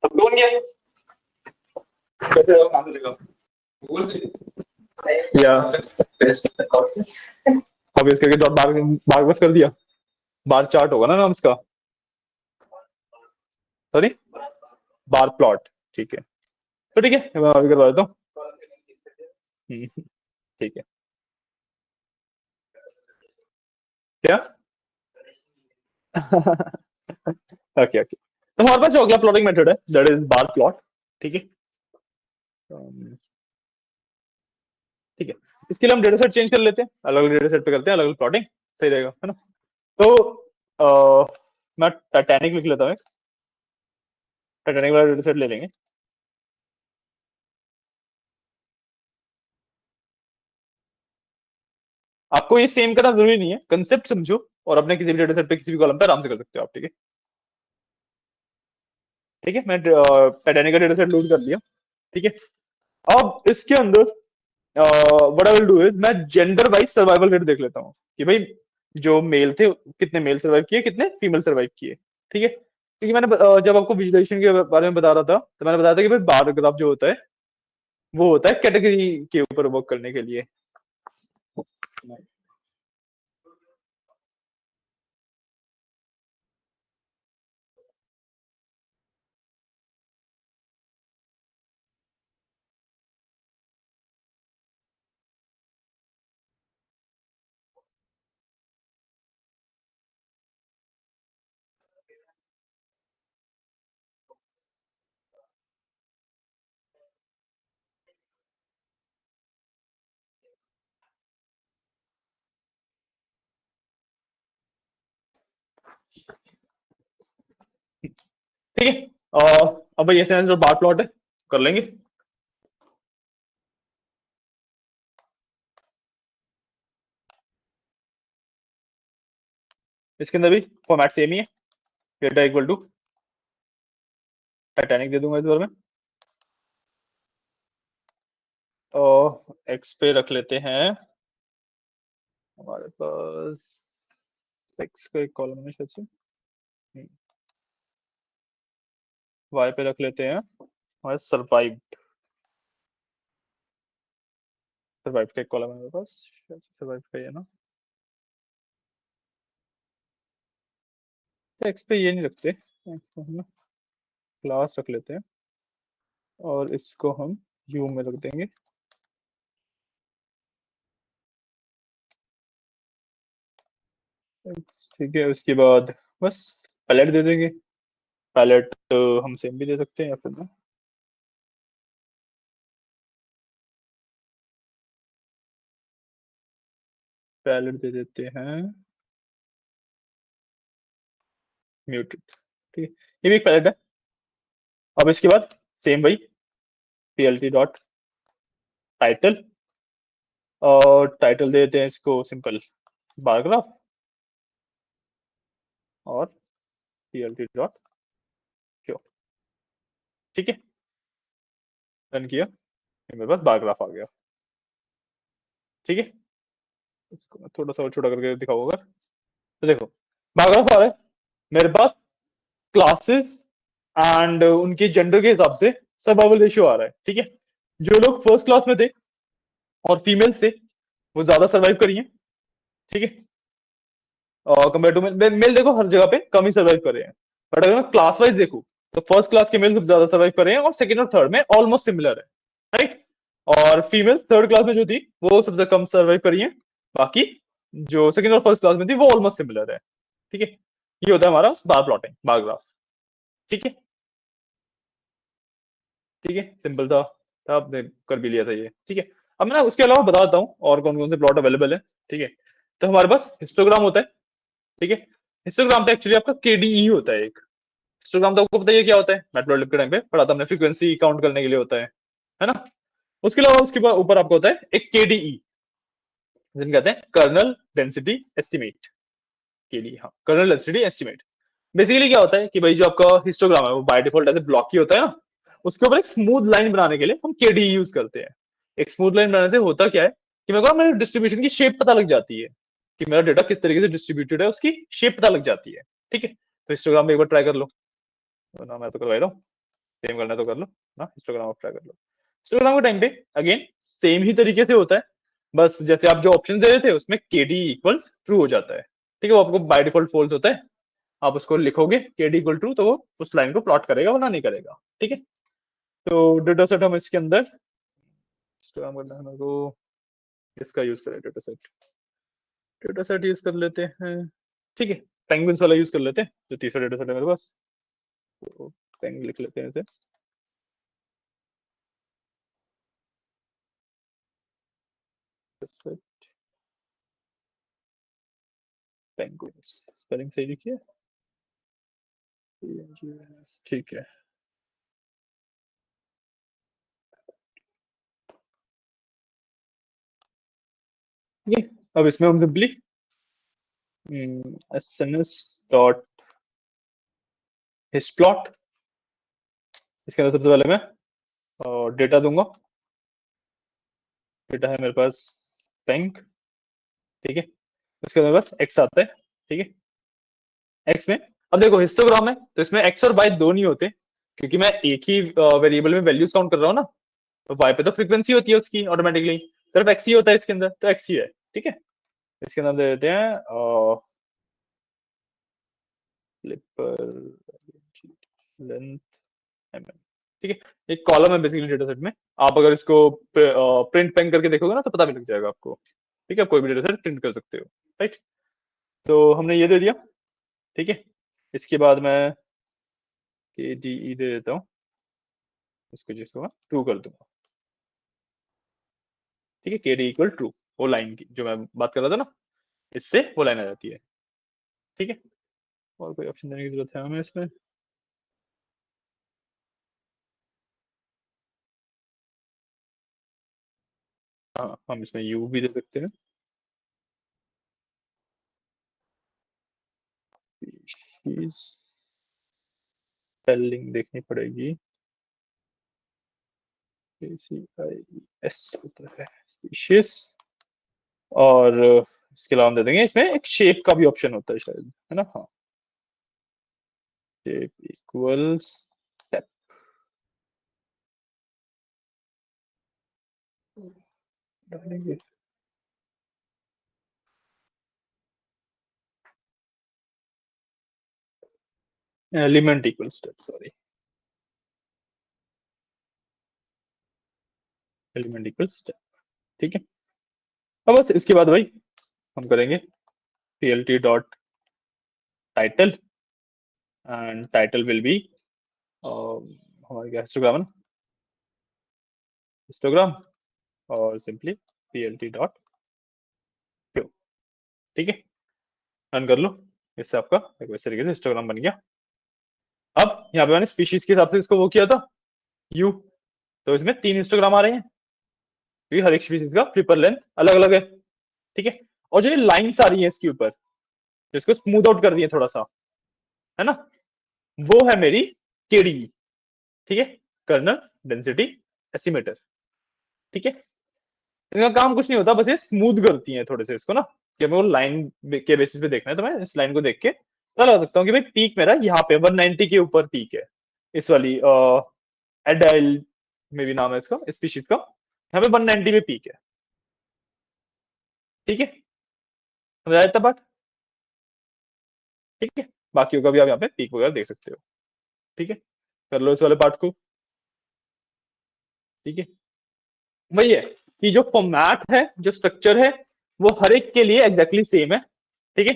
सब लोग नहीं कैसे हो, कहाँ से देखा? गूगल से। या और अब इसके डॉट बार बार बस कर दिया, बार चार्ट होगा ना नाम इसका, सॉरी बार प्लॉट, ठीक है। तो ठीक है मैं अभी करवा देता हूँ। ठीक है। क्या ओके ओके, तो हमारे पास जो अगला प्लॉटिंग मेथड है दैट इज बार प्लॉट, ठीक है। ठीक है, इसके लिए हम डेटा सेट चेंज कर लेते हैं, अलग अलग डेटा सेट पे करते हैं अलग अलग प्लॉटिंग, सही रहेगा है ना। तो मैं टाइटैनिक लिख लेता हूँ, टाइटैनिक वाला डेटा सेट ले लेंगे। आपको ये सेम करना जरूरी नहीं है, कंसेप्ट समझो और अपने किसी भी डेटा सेट पे किसी भी कॉलम पे आराम से कर सकते हो आप, ठीक है। ठीक है, मैं टाइटैनिक का डेटा सेट लोड कर लिया, ठीक है। अब इसके अंदर what I will do is मैं जेंडर वाइज सर्वाइवल रेट देख लेता हूँ कि भाई जो मेल थे कितने मेल सर्वाइव किए, कितने फीमेल सर्वाइव किए, ठीक है। क्योंकि मैंने जब आपको विजुअलाइजेशन के बारे में बता रहा था तो मैंने बताया था कि भाई बार ग्राफ जो होता है वो होता है कैटेगरी के ऊपर वर्क करने के लिए। ठीक है, अब भाई ऐसे जो बार प्लॉट है कर लेंगे। इसके अंदर भी फॉर्मेट सेम ही है, डेटा इक्वल टू टाइटैनिक दे दूंगा इस बार में, और एक्स पे रख लेते हैं हमारे पास एक्स का एक कॉलम है शायद से, वाई पे रख लेते हैं हमारे सर्वाइव, सर्वाइव का एक कॉलम है मेरे पास, शायद सर्वाइव का ही है ना। एक्स पे ये नहीं रखते, एक्स को हम क्लास रख लेते हैं और इसको हम यू में रख देंगे। ठीक है, उसके बाद बस पैलेट दे देंगे, पैलेट हम सेम भी दे सकते हैं या फिर ना, पैलेट दे देते हैं म्यूटेड, ठीक है। ये भी एक पैलेट है। अब इसके बाद सेम वही plt डॉट टाइटल, और टाइटल दे देते हैं इसको सिंपल बार ग्राफ, और plt डॉट शो। ठीक है, रन किया, मेरे पास बार ग्राफ आ गया। ठीक है, इसको मैं थोड़ा सा और छोटा करके दिखाऊंगा। तो देखो बार ग्राफ आ रहा है मेरे पास, क्लासेस एंड उनके जेंडर के हिसाब से सर्वाइवल रेशियो आ रहा है। ठीक है, जो लोग फर्स्ट क्लास में थे और फीमेल्स थे वो ज्यादा सर्वाइव करी हैं। ठीक है, और कम्पेयर टू मेल, मेल देखो हर जगह पे कम ही सर्वाइव कर रहे हैं, बट अगर मैं क्लास वाइज देखूं तो फर्स्ट क्लास के मेल ज्यादा सर्वाइव कर रहे हैं और सेकंड और थर्ड में ऑलमोस्ट सिमिलर है। राइट, और फीमेल थर्ड क्लास में जो थी वो सबसे कम सर्वाइव करी है, बाकी जो सेकंड और फर्स्ट क्लास में थी वो ऑलमोस्ट सिमिलर है। ठीक है, ये होता है हमारा बार प्लॉटिंग, बार ग्राफ। ठीक है, ठीक है, सिंपल था, आपने कर भी लिया था ये। ठीक है, अब मैं ना उसके अलावा बताता हूँ और कौन कौन से प्लॉट अवेलेबल है। ठीक है, तो हमारे पास हिस्टोग्राम होता है। ठीक है, हिस्टोग्राम पे एक्चुअली आपका केडीई होता है एक। हिस्टोग्राम तो आपको बताइए क्या होता है, मैटप्लॉटलिब के टाइम पे पढ़ा था हमने, फ्रीक्वेंसी काउंट करने के लिए होता है ना। उसके अलावा उसके ऊपर आपको होता है एक केडीई, जिसे कहते हैं कर्नल डेंसिटी एस्टिमेट। केडीई, हाँ, कर्नल डेंसिटी एस्टिमेट। बेसिकली क्या होता है कि भाई जो आपका हिस्टोग्राम है वो बाय डिफॉल्ट ऐसे ब्लॉक ही होता है ना, उसके ऊपर एक स्मूथ लाइन बनाने के लिए हम केडीई यूज करते हैं। एक स्मूथ लाइन बनाने से होता क्या है कि मेरे को मेरे डिस्ट्रीब्यूशन की शेप पता लग जाती है, कि मेरा डेटा किस तरीके से डिस्ट्रीब्यूटेड है, उसकी शेप पता लग जाती है। ठीक है, तो हिस्टोग्राम में एक बार ट्राई कर लो ना, मैं तो करवा रहा हूँ, सेम करना है तो कर लो ना, हिस्टोग्राम आप ट्राई कर लो। हिस्टोग्राम के टाइम पे अगेन सेम ही तरीके से होता है, बस जैसे आप जो ऑप्शन दे रहे थे उसमें केडी इक्वल्स ट्रू हो जाता है। ठीक है, वो आपको बाय डिफॉल्ट फॉल्स होता है, आप उसको लिखोगे केडी इक्वल ट्रू तो वो उस लाइन को प्लॉट करेगा वरना नहीं करेगा। ठीक है, तो डेटा सेट हम इसके अंदर हिस्टोग्राम करना है मेरे को, इसका यूज करें डेटा सेट यूज कर लेते हैं। ठीक है, पेंगुइन्स वाला यूज कर लेते हैं जो तीसरा डेटा सेट है मेरे पास, तो पेंग लिख लेते हैं इसे। पेंगुइन्स स्पेलिंग सही लिखिए, ठीक है। ये अब इसमें हम सिंपली एसएनएस डॉट हिस्प्लॉट, इसके अंदर सबसे पहले मैं डेटा दूंगा। डेटा है मेरे पास बैंक। ठीक है, उसके अंदर बस एक्स आता है। ठीक है, एक्स में अब देखो हिस्टोग्राम है तो इसमें एक्स और वाई दो नहीं होते, क्योंकि मैं एक ही वेरिएबल में वैल्यूज काउंट कर रहा हूँ ना, तो वाई पे तो फ्रीक्वेंसी होती है उसकी ऑटोमेटिकली, सिर्फ एक्स ही होता है इसके अंदर, तो एक्स ही है। ठीक है, इसके अंदर दे देते हैं लेंथ mm। ठीक है, एक कॉलम है बेसिकली डेटा सेट में, आप अगर इसको प्रिंट पेन करके देखोगे ना तो पता भी लग जाएगा आपको। ठीक है, कोई भी डेटा सेट प्रिंट कर सकते हो। राइट, तो हमने ये दे दिया। ठीक है, इसके बाद मैं के डी ई दे देता हूँ, इसको जिसको मैं ट्रू कर दूंगा। ठीक है, के डी इक्वल ट्रू, वो लाइन की जो मैं बात कर रहा था ना, इससे वो लाइन आ जाती है। ठीक है, और कोई ऑप्शन देने की जरूरत है हमें इसमें? हाँ, हम इसमें यू भी दे सकते हैं। स्पेलिंग देखनी पड़ेगी, ACIES होता है स्पीशीज, और इसके अलावा हम दे देंगे इसमें एक शेप का भी ऑप्शन होता है शायद, है ना, हाँ, शेप इक्वल्स स्टेप। डालेंगे element equal step, sorry, element equal step. ठीक है, अब बस इसके बाद भाई हम करेंगे plt dot title, and title will be हमारे क्या हिस्टोग्राम है ना, हिस्टोग्राम, और सिंपली plt डॉट शो। ठीक है, रन कर लो, इससे आपका देखो इस तरीके से हिस्टोग्राम बन गया। अब यहाँ पे मैंने स्पीशीज के हिसाब से इसको वो किया था यू, तो इसमें 3 हिस्टोग्राम आ रहे हैं, क्योंकि हर एक स्पीसीज का फ्लिपर लेंथ अलग अलग है। ठीक है, और जो ये लाइंस आ रही है इसके ऊपर, जिसको स्मूथ आउट कर दिए थोड़ा सा, है ना, वो है मेरी केडी। ठीक है, कर्नल डेंसिटी एस्टिमेटर। ठीक है, इनका काम कुछ नहीं होता, बस ये स्मूथ करती है थोड़े से इसको ना, कि हमें वो लाइन के बेसिस पे देखना है, तो मैं इस लाइन को देख के पता लगा सकता हूँ कि भाई पीक मेरा यहाँ पे 190 के ऊपर पीक है, इस वाली एडाइल में भी नाम है इसका, स्पीशीज का, यहाँ पे 190 पे पीक है। ठीक है, समझ आया इतना बात? ठीक है, बाकियों का भी आप यहाँ पे पीक वगैरह देख सकते हो। ठीक है, कर लो इस वाले पार्ट को। ठीक है, वही है कि जो फॉर्मेट है, जो स्ट्रक्चर है, वो हर एक के लिए एग्जैक्टली सेम है। ठीक है,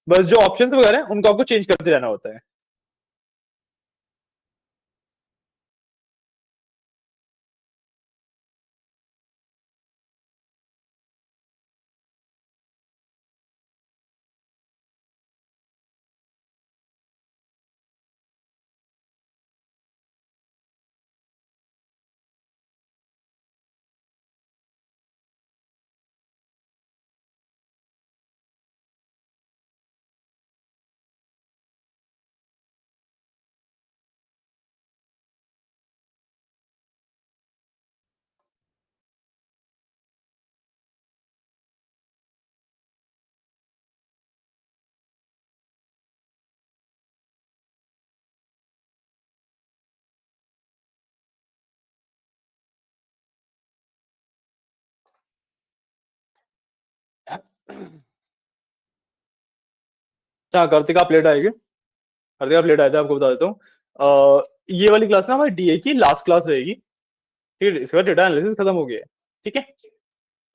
बस जो ऑप्शंस वगैरह हैं उनको आपको चेंज करते रहना होता है। अच्छा, कार्तिक आप लेट आएंगे? कार्तिक आप लेट आए थे, आपको बता देता हूँ। ये वाली क्लास ना हमारी डीए की लास्ट क्लास रहेगी। ठीक है, इसके बाद डेटा एनालिसिस खत्म हो गया है। ठीक है,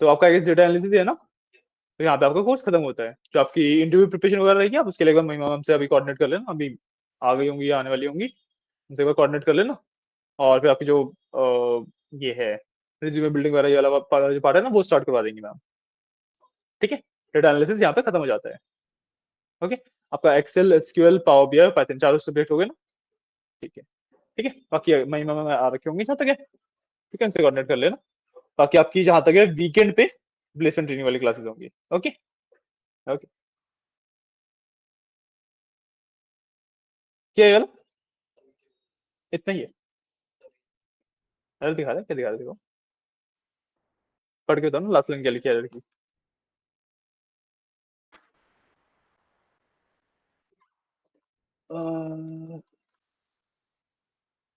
तो आपका डेटा एनालिसिस है ना, तो यहाँ पे आपका कोर्स खत्म होता है। जो आपकी इंटरव्यू प्रिपरेशन वगैरह रहेगी, आप उसके लिए एक बार महिमा मैम से अभी कोऑर्डिनेट कर लेना, अभी आ गई होंगी या आने वाली होंगी, उनसे एक बार कोऑर्डिनेट कर लेना। और फिर आपकी जो ये है रिज्यूमे बिल्डिंग वगैरह, ये वाला जो पार्ट है ना, वो स्टार्ट करवा देंगी मैम। ठीक है, डेटा एनालिसिस यहाँ पे खत्म हो जाता है। ओके, आपका Excel, SQL, Power BI, Python, चारों सब्जेक्ट हो गए ना? ठीक है। ठीक है, बाकी महिमा में आ रखे होंगे जहाँ तक है। ठीक है, उनसे कोऑर्डिनेट कर लेना। बाकी आपकी जहां तक है वीकेंड पे प्लेसमेंट ट्रेनिंग वाली क्लासेस होंगी। ओके। ओके, क्या है वाला? इतना ही है? अरे दिखा दे, क्या दिखा दे देखो, पढ़ के बताओ ना लास्ट लाइन क्या लिखी है लड़की।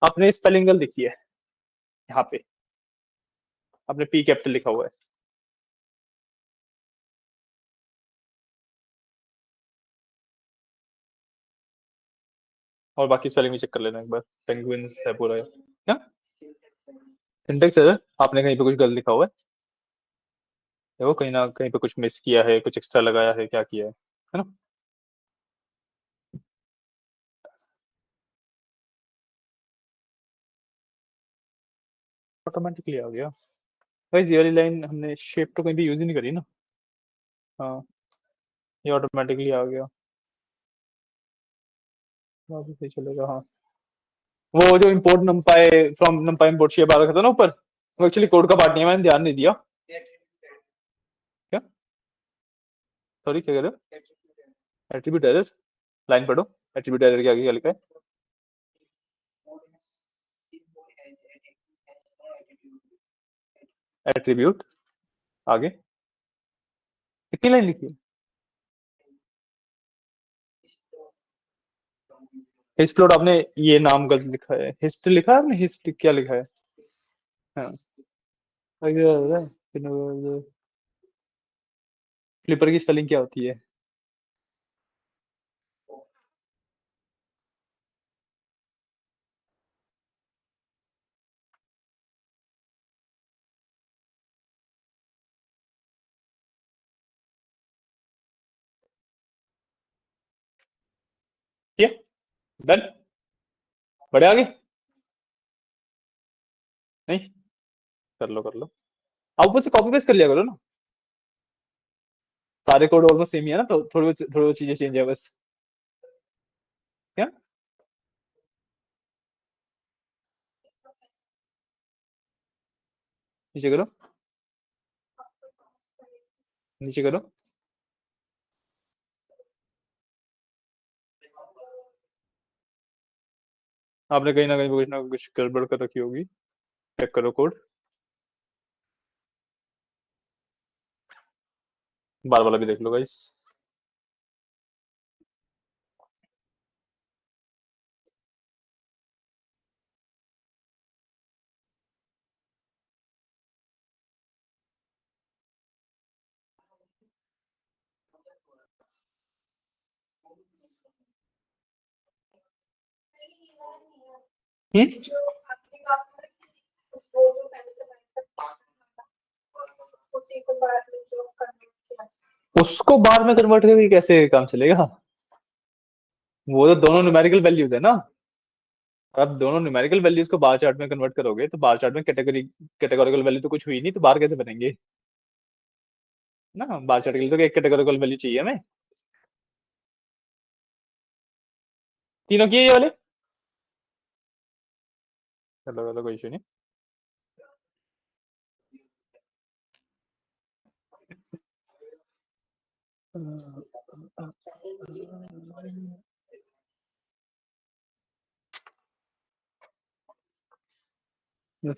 आपने स्पेलिंग गलत लिखी है यहाँ पे, आपने पी कैपिटल लिखा हुआ है। और बाकी स्पेलिंग भी चेक कर लेना एक बार, पेंगुइन्स है पूरा। क्या सिंटेक्स है? आपने कहीं पे कुछ गलत लिखा हुआ है, देखो कहीं ना कहीं पे कुछ मिस किया है, कुछ एक्स्ट्रा लगाया है, क्या किया है ना? ऑटोमेटिकली आ गया। भाई ये वाली लाइन हमने शेप तो कहीं भी यूज ही नहीं करी ना। हाँ, ये ऑटोमेटिकली आ गया। वापस सही चलेगा, हाँ। वो जो import numpy from numpy import shape आ रखा था ना ऊपर, वो एक्चुअली कोड का पार्ट नहीं है, मैंने ध्यान नहीं दिया। क्या? सॉरी, क्या कह रहे हो? Attribute error? लाइन पढ़ो, एट्रीब्यूट एरर के आगे क्या लिखा है? एट्रीब्यूट आगे कितनी लाइन लिखी है? हिस्ट्लोड आपने ये नाम गलत लिखा है, हिस्ट लिखा है आपने, हिस्ट क्या लिखा है? हाँ, फ्लिपर की स्पेलिंग क्या होती है? ये डन, बढ़े आगे? नहीं, कर लो कर लो, आप ऊपर से कॉपी पेस्ट कर लिया करो ना। सारे कोड ऑलमोस्ट सेम ही है ना, तो थोड़ी चीजें चेंज है बस। क्या? नीचे करो, नीचे करो। आपने कहीं ना कहीं कुछ ना कुछ गड़बड़ कर रखी होगी, चेक करो कोड। बार वाला भी देख लो गाइस। उसको बार में कन्वर्ट करके कैसे काम चलेगा? वो तो दोनों न्यूमेरिकल वैल्यूज है ना। अब दोनों न्यूमेरिकल वैल्यूज को बार चार्ट में कन्वर्ट करोगे तो बार चार्ट में कैटेगोरिकल वैल्यू तो कुछ हुई नहीं, तो बार कैसे बनेंगे ना। बार चार्ट के लिए तो एक कैटेगोरिकल वैल्यू चाहिए हमें। तीनों किए ये वाले, चलो चलो कोई इशू नहीं।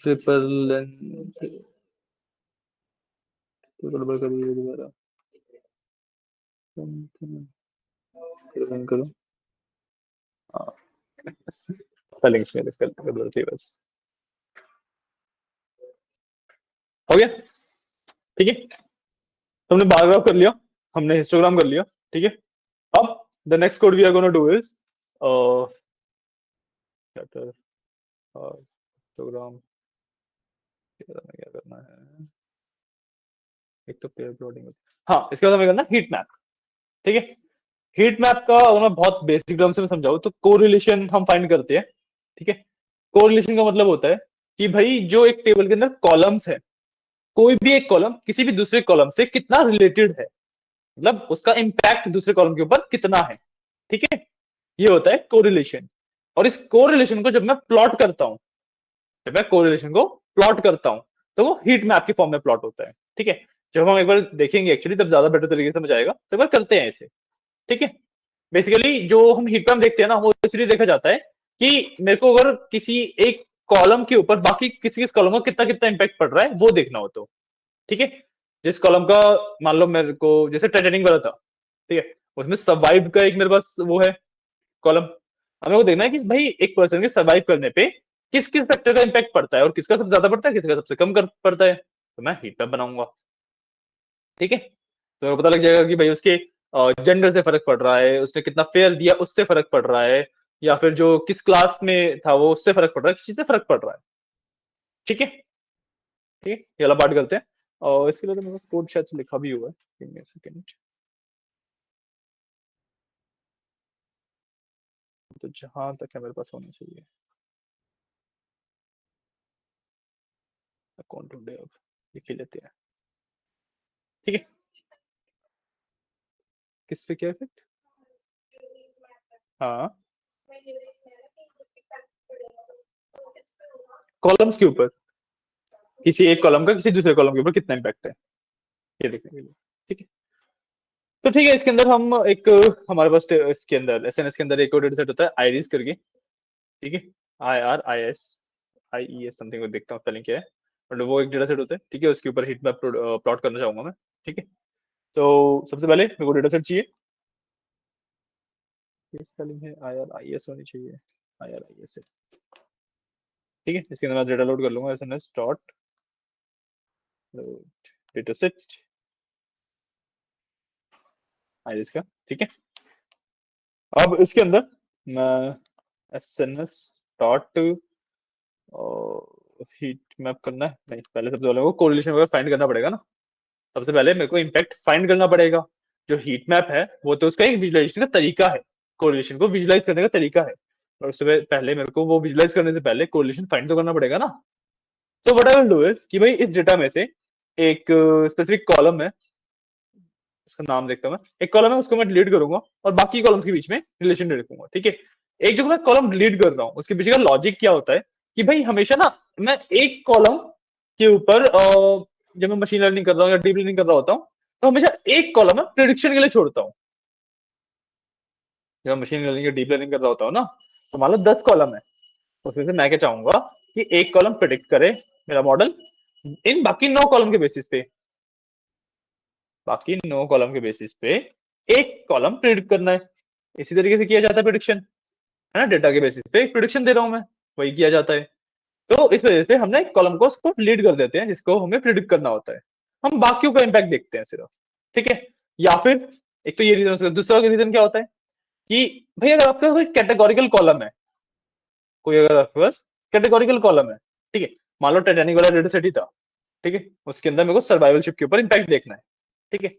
ट्रिपल लेंथ तो गड़बड़ करिए दोबारा, करो। स्पेलिंग्स में गड़बड़ थी बस। हो गया ठीक है। तुमने बार ग्राफ कर लिया, हमने हिस्टोग्राम कर लिया, ठीक है। अब the next code we are gonna do is histogram क्या करना है। एक तो पेयर प्लॉटिंग, हाँ इसके बाद हमें करना हीट मैप, ठीक है। हीट मैप का अगर मैं बहुत बेसिक टर्म से मैं समझाऊं तो कोरिलेशन हम फाइंड करते हैं, ठीक है। कोरिलेशन का मतलब होता है कि भाई जो एक टेबल के अंदर कॉलम्स है, कोई भी एक कॉलम किसी भी दूसरे कॉलम से कितना रिलेटेड है, मतलब उसका इंपैक्ट दूसरे कॉलम के ऊपर कितना है, ठीक है। ये होता है कोरिलेशन। और इस कोरिलेशन को जब मैं प्लॉट करता हूं, जब मैं कोरिलेशन को प्लॉट करता हूं तो वो हीट मैप के फॉर्म में प्लॉट होता है, ठीक है। जब हम एक बार देखेंगे एक्चुअली तब ज्यादा बेटर तरीके से समझ आएगा, तो एक बार करते हैं इसे, ठीक है। बेसिकली जो हम हीट मैप देखते हैं ना वो इसलिए देखा जाता है कि मेरे को अगर किसी एक कॉलम के ऊपर बाकी किसी किस कॉलम का कितना कितना इंपैक्ट पड़ रहा है वो देखना हो तो, ठीक है। जिस कॉलम का मान लो मेरे को जैसे टाइटैनिक वाला था, ठीक है, उसमें सर्वाइव का एक मेरे पास वो है कॉलम। हमें को देखना है कि भाई एक पर्सन के सर्वाइव करने पे किस किस फैक्टर का इंपैक्ट पड़ता है और किसका सबसे ज्यादा पड़ता है किसका सबसे कम पड़ता है, तो मैं हीट मैप बनाऊंगा, ठीक है। तो पता लग जाएगा कि भाई उसके जेंडर से फर्क पड़ रहा है, उसने कितना फेयर दिया उससे फर्क पड़ रहा है, या फिर जो किस क्लास में था वो उससे फर्क पड़ रहा है, किस चीज से फर्क पड़ रहा है, ठीक है। ठीक है, ये वाला पार्ट करते हैं। और इसके लिए तो मेरे पास कोड शायद से लिखा भी हुआ है, give me a second। तो जहां तक है मेरे पास होना चाहिए, अकाउंट ढूंढे अब, लिख ही लेते हैं, ठीक है। किस पे क्या इफेक्ट? हाँ कॉलम्स के ऊपर, किसी एक कॉलम का किसी दूसरे कॉलम के ऊपर कितना इंपैक्ट है ये देखने के लिए, ठीक है। तो ठीक है, इसके अंदर हम एक हमारे पास इसके अंदर एसएनएस के अंदर एक और डेटा सेट होता है आईरिस करके, ठीक है। IRIS समथिंग, देखता हूँ स्पेलिंग क्या है, बट वो एक डेटा सेट होता है, ठीक है। उसके ऊपर हीट मैप प्लॉट करना चाहूंगा मैं, ठीक है। तो सबसे पहले मेरे को डेटा सेट चाहिए, स्पेलिंग है IRIS होनी चाहिए, IRIS, ठीक है। इसके अंदर मैं डेटा लोड कर लूंगा, SNS dot data set Iris का, ठीक है। अब इसके अंदर मैं एसएनएस डॉट हीट मैप करना है, नहीं पहले सबसे पहले को कोरिलेशन वगैरह फाइंड करना पड़ेगा ना। सबसे पहले मेरे को इम्पैक्ट फाइंड करना पड़ेगा। जो हीट मैप है वो तो उसका एक विजुलाइजेशन का तरीका है, कोरिलेशन को विजुलाइज करने का तरीका है, और उससे पहले मेरे को वो विजुलाइज करने से पहले कोरिलेशन फाइंड तो करना पड़ेगा ना। तो what I will do is कि भाई इस डेटा में से एक स्पेसिफिक कॉलम है, उसका नाम देखता हूं मैं, एक कॉलम है उसको मैं डिलीट करूंगा और बाकी कॉलम्स के बीच में रिलेशन रखूंगा, ठीक है। एक जो मैं कॉलम डिलीट कर रहा हूँ उसके पीछे का लॉजिक क्या होता है कि भाई हमेशा ना मैं एक कॉलम के ऊपर जब मैं मशीन लर्निंग कर रहा हूँ या डीप लर्निंग कर रहा होता हूँ, तो हमेशा एक कॉलम मैं प्रिडिक्शन के लिए छोड़ता हूँ। जब मशीन लर्निंग या डीप लर्निंग कर रहा होता हूँ ना, तो मान लो 10 कॉलम है, उसमें से मैं क्या चाहूंगा कि एक कॉलम प्रिडिक्ट करे मेरा मॉडल इन बाकी 9 कॉलम के बेसिस पे। बाकी 9 कॉलम के बेसिस पे एक कॉलम प्रिडिक्ट करना है। इसी तरीके से किया जाता है प्रिडिक्शन, है ना। डेटा के बेसिस पे एक प्रिडिक्शन दे रहा हूं मैं, वही किया जाता है। तो इस वजह से हमने एक कॉलम को उसको लीड कर देते हैं जिसको हमें प्रिडिक्ट करना होता है। हम बाकियों का इंपैक्ट देखते हैं सिर्फ, ठीक है। या फिर एक तो ये रीजन हो सकता है, दूसरा रीजन क्या होता है कि भाई अगर आपका कोई कैटेगोरिकल कॉलम है, कोई अगर आपके पास कैटेगोरिकल कॉलम है, ठीक है। मान लो टाइटैनिक वाला डेटा सेट ही था, ठीक है। उसके अंदर मेरे को सर्वाइवलशिप के ऊपर इंपैक्ट देखना है, ठीक है।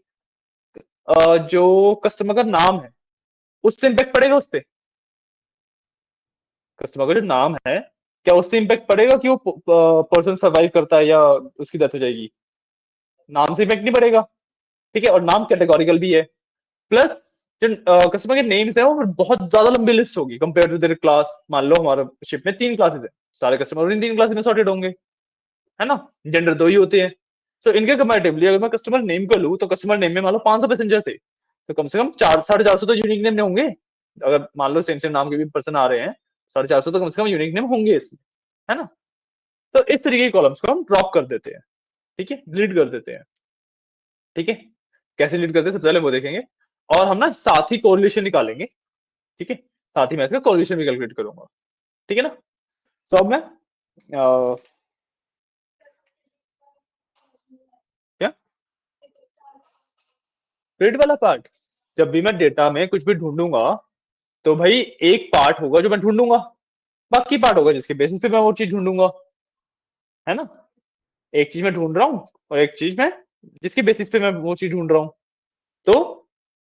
जो कस्टमर का नाम है उससे इंपैक्ट पड़ेगा उस पे। कस्टमर का जो नाम है, क्या उससे इंपैक्ट पड़ेगा कि वो पर्सन सर्वाइव करता है या उसकी डेथ हो जाएगी? नाम से इफेक्ट नहीं पड़ेगा, ठीक है। और नाम कैटेगोरिकल भी है। प्लस जो कस्टमर के नेम्स है वो बहुत ज्यादा लंबी लिस्ट होगी कंपेयर टू देयर क्लास। मान लो हमारे शिप में 3 क्लासेस है, सारे कस्टमर इन 3 क्लासेस में सॉर्टेड होंगे, है ना। जेंडर 2 ही होते हैं। तो इनके कंपैरेटिवली अगर मैं कस्टमर नेम को लूँ, तो कस्टमर नेम में मान लो 500 पैसेंजर थे, तो कम से कम 400-450 तो यूनिक नेम होंगे। अगर मान लो सेम सेम नाम के भी पर्सन आ रहे हैं, 450 तो कम से कम यूनिक नेम होंगे इसमें, है ना। तो इस तरीके के कॉलम्स को हम ड्रॉप कर देते हैं, ठीक है, डिलीट कर देते हैं, ठीक है। कैसे डिलीट करते हैं सबसे पहले वो देखेंगे। और हम ना साथ ही कोरिलेशन निकालेंगे, ठीक है। साथ ही मैं इसका कोरिलेशन भी कैलकुलेट करूंगा, ठीक है ना। तो अब मैं क्या रेट वाला पार्ट, जब भी मैं डेटा में कुछ भी ढूंढूंगा, तो भाई एक पार्ट होगा जो मैं ढूंढूंगा, बाकी पार्ट होगा जिसके बेसिस पे मैं वो चीज ढूंढूंगा, है ना। एक चीज मैं ढूंढ रहा हूँ और एक चीज मैं जिसके बेसिस पे मैं वो चीज ढूंढ रहा हूँ। तो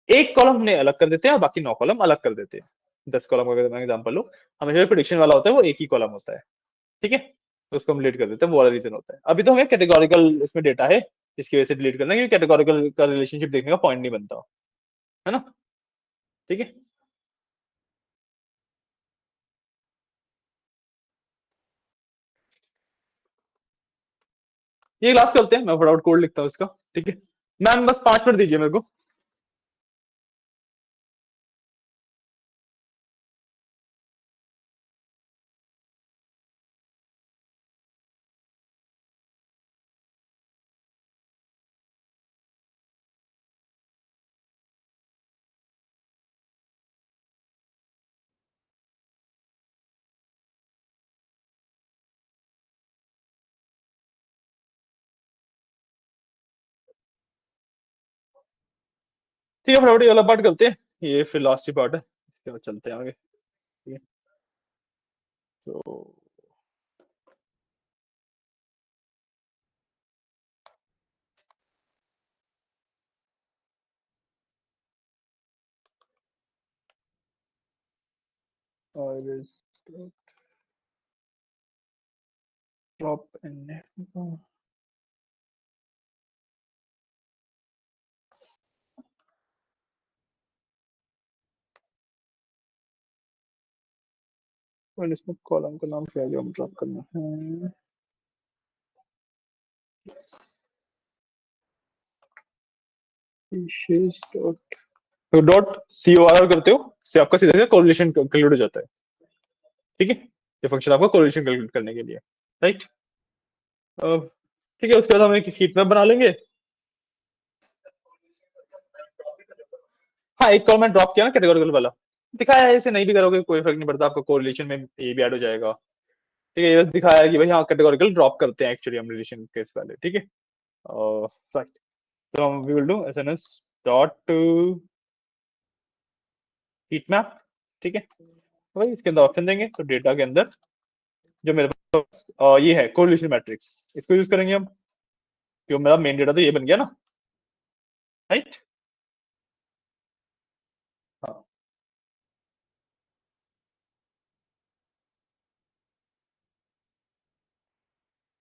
एक कॉलम हमने अलग कर देते हैं और बाकी 9 कॉलम अलग कर देते हैं। 10 कॉलम का अगर मैं एग्जांपल लूं, हमेशा जो प्रेडिक्शन वाला होता है वो एक ही कॉलम होता है, ठीक है। तो उसको हम डिलीट कर देते हैं, वो वाला रीजन होता है। अभी तो हमें कैटेगोरिकल इसमें डेटा है, इसकी वजह से डिलीट करना है, क्योंकि कैटेगोरिकल का रिलेशनशिप देखने का पॉइंट नहीं बनता, है ना, ठीक है। ये क्लास करते हैं, मैं फटाफट कोड लिखता हूँ इसका, ठीक है। मैम बस 5 मिनट दीजिए मेरे को। ठीक है, फटाफट ये वाला पार्ट करते हैं, ये फिर लास्ट ही पार्ट है, इसके बाद चलते हैं आगे, ठीक है। तो drop in और इसमें कॉलम का नाम क्या है जो हम ड्रॉप करना है। डॉट, तो डॉट CORR करते हो से आपका सीधा सीधा कोरिलेशन कैलकुलेट हो जाता है, ठीक है। ये फंक्शन आपका कोरिलेशन कैलकुलेट करने के लिए, राइट। ठीक है, उसके बाद हम एक हीट मैप बना लेंगे। हाँ, एक कॉलम में ड्रॉप किया ना कैटेगोरिकल वाला, दिखाया है। इसे नहीं भी करोगे कोई फर्क नहीं पड़ता, आपका कोरिलेशन में ये भी ऐड हो जाएगा, ठीक है। ये बस दिखाया है कि भाई हाँ कैटेगोरिकल ड्रॉप करते हैं एक्चुअली हम रिलेशन केस वाले, ठीक है। राइट, तो हम we will do SNS dot heat map, ठीक है। वही इसके अंदर ऑप्शन देंगे, तो डेटा के अंदर जो मेरे पास ये है कोरिलेशन मैट्रिक्स, इसको यूज करेंगे हम, क्यों मेरा मेन डेटा तो ये बन गया ना, राइट। हाँ,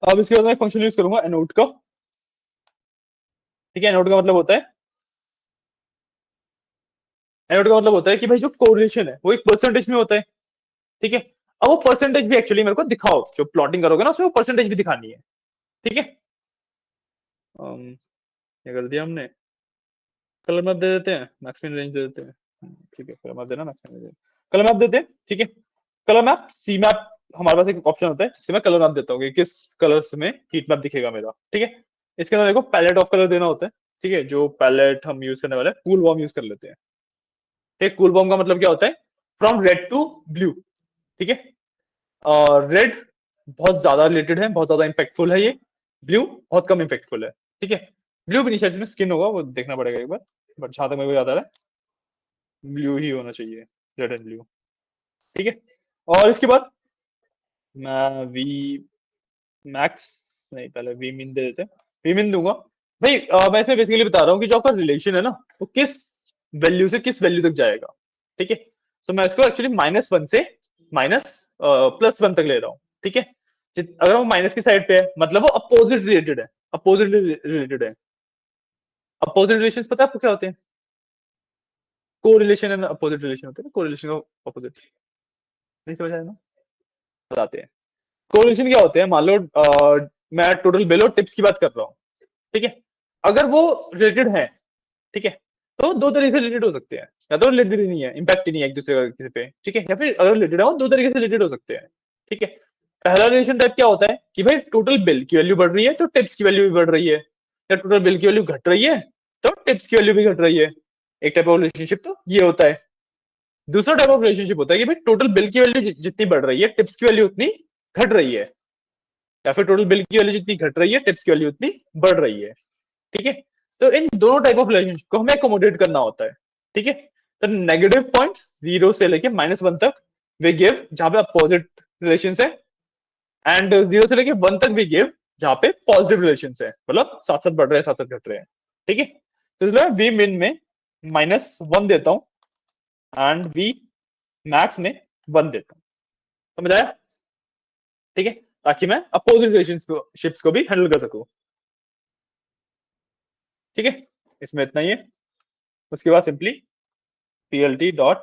अब इसके बाद मैं फंक्शन यूज करूंगा एनोट का, ठीक है। एनोट का मतलब होता है, एनोट का मतलब होता है कि भाई जो कोरिलेशन है वो एक परसेंटेज में होता है, ठीक है। अब वो परसेंटेज भी एक्चुअली मेरे को दिखाओ, जो प्लॉटिंग करोगे ना उसमें वो परसेंटेज भी दिखानी है, ठीक है। क्या कर दिया हमने, कलर मैप दे देते हैं, मैक्सिमम रेंज दे देते हैं। ठीक है, कलर मैप देना, मैक्सिमम रेंज कलर मैप देते हैं। ठीक है, कलर मैप सी मैप हमारे पास एक ऑप्शन होता है जिससे मैं कलर मैप देता हूँ कि किस कलर्स में हीट मैप दिखेगा मेरा। ठीक है, इसके अंदर देखो पैलेट ऑफ कलर देना होता है। ठीक है, जो पैलेट हम यूज करने वाले हैं कूल वॉर्म यूज कर लेते हैं। ठीक, कूल वॉर्म का मतलब क्या होता है, फ्रॉम रेड टू ब्लू। ठीक है, और रेड बहुत ज्यादा रिलेटेड है, बहुत ज्यादा इंपैक्टफुल है ये, ब्लू बहुत कम इंपैक्टफुल है। ठीक है, ब्लू भी नहीं शायद इसमें स्किन होगा, वो देखना पड़ेगा एक बार, बट जहां तक मेरे को याद आ रहा है ब्लू ही होना चाहिए, रेड एंड ब्लू। ठीक है, और इसके बाद मैं वी मैक्स, नहीं पहले वी मिन दे देते हैं, वी मिन दूंगा भाई। मैं इसमें बेसिकली बता रहा हूँ कि जो आपका रिलेशन है ना वो किस वैल्यू से किस वैल्यू तक जाएगा। ठीक है, तो मैं इसको एक्चुअली -1 से +1 तक ले रहा हूँ। ठीक है, अगर वो माइनस की साइड पे है मतलब वो अपोजिट रिलेटेड है, अपोजिट रिलेटेड है। अपोजिट रिलेशन पता है आपको क्या होते हैं, को रिलेशन एंड अपोजिट रिलेशन होते हैं, को रिलेशन का अपोजिट नहीं समझ आया ना, बताते हैं। कोरिलेशन क्या होते हैं, मान लो मैं टोटल बिल और टिप्स की बात कर रहा हूँ। ठीक है, अगर वो रिलेटेड है, ठीक है, तो दो तरीके से रिलेटेड हो सकते हैं, या तो रिलेटेड ही नहीं है, इंपैक्ट ही नहीं है एक दूसरे का किसी पे। ठीक है, या फिर अगर रिलेटेड है वो दो तरीके से रिलेटेड हो सकते हैं। ठीक है, पहला रिलेशन टाइप क्या होता है कि भाई टोटल बिल की वैल्यू बढ़ रही है तो टिप्स की वैल्यू भी बढ़ रही है, या टोटल बिल की वैल्यू घट रही है तो टिप्स की वैल्यू भी घट रही है। एक टाइप ऑफ रिलेशनशिप तो ये होता है। दूसरा टाइप ऑफ रिलेशनशिप होता है कि भाई टोटल बिल की वैल्यू जितनी बढ़ रही है टिप्स की वैल्यू उतनी घट रही है, या फिर टोटल बिल की वैल्यू जितनी घट रही है टिप्स की वैल्यू उतनी बढ़ रही है। ठीक है, तो इन दोनों टाइप ऑफ रिलेशनशिप को हमें अकोमोडेट करना होता है। ठीक है, तो नेगेटिव पॉइंट 0 से लेके -1 तक वी गिव जहां पे अपोजिट रिलेशन है, एंड 0 से लेके 1 तक वी गिव जहां पे पॉजिटिव रिलेशन है, मतलब साथ साथ बढ़ रहे हैं, साथ साथ घट रहे हैं। ठीक है, तो इसलिए वी मिन में -1 देता हूं एंड वी मैक्स में 1 देता हूं। समझ आया? ठीक है, ताकि मैं अपोजिट रिलेशनशिप्स को भी हैंडल कर सकूं। ठीक है, इसमें इतना ही है। उसके बाद सिंपली plt डॉट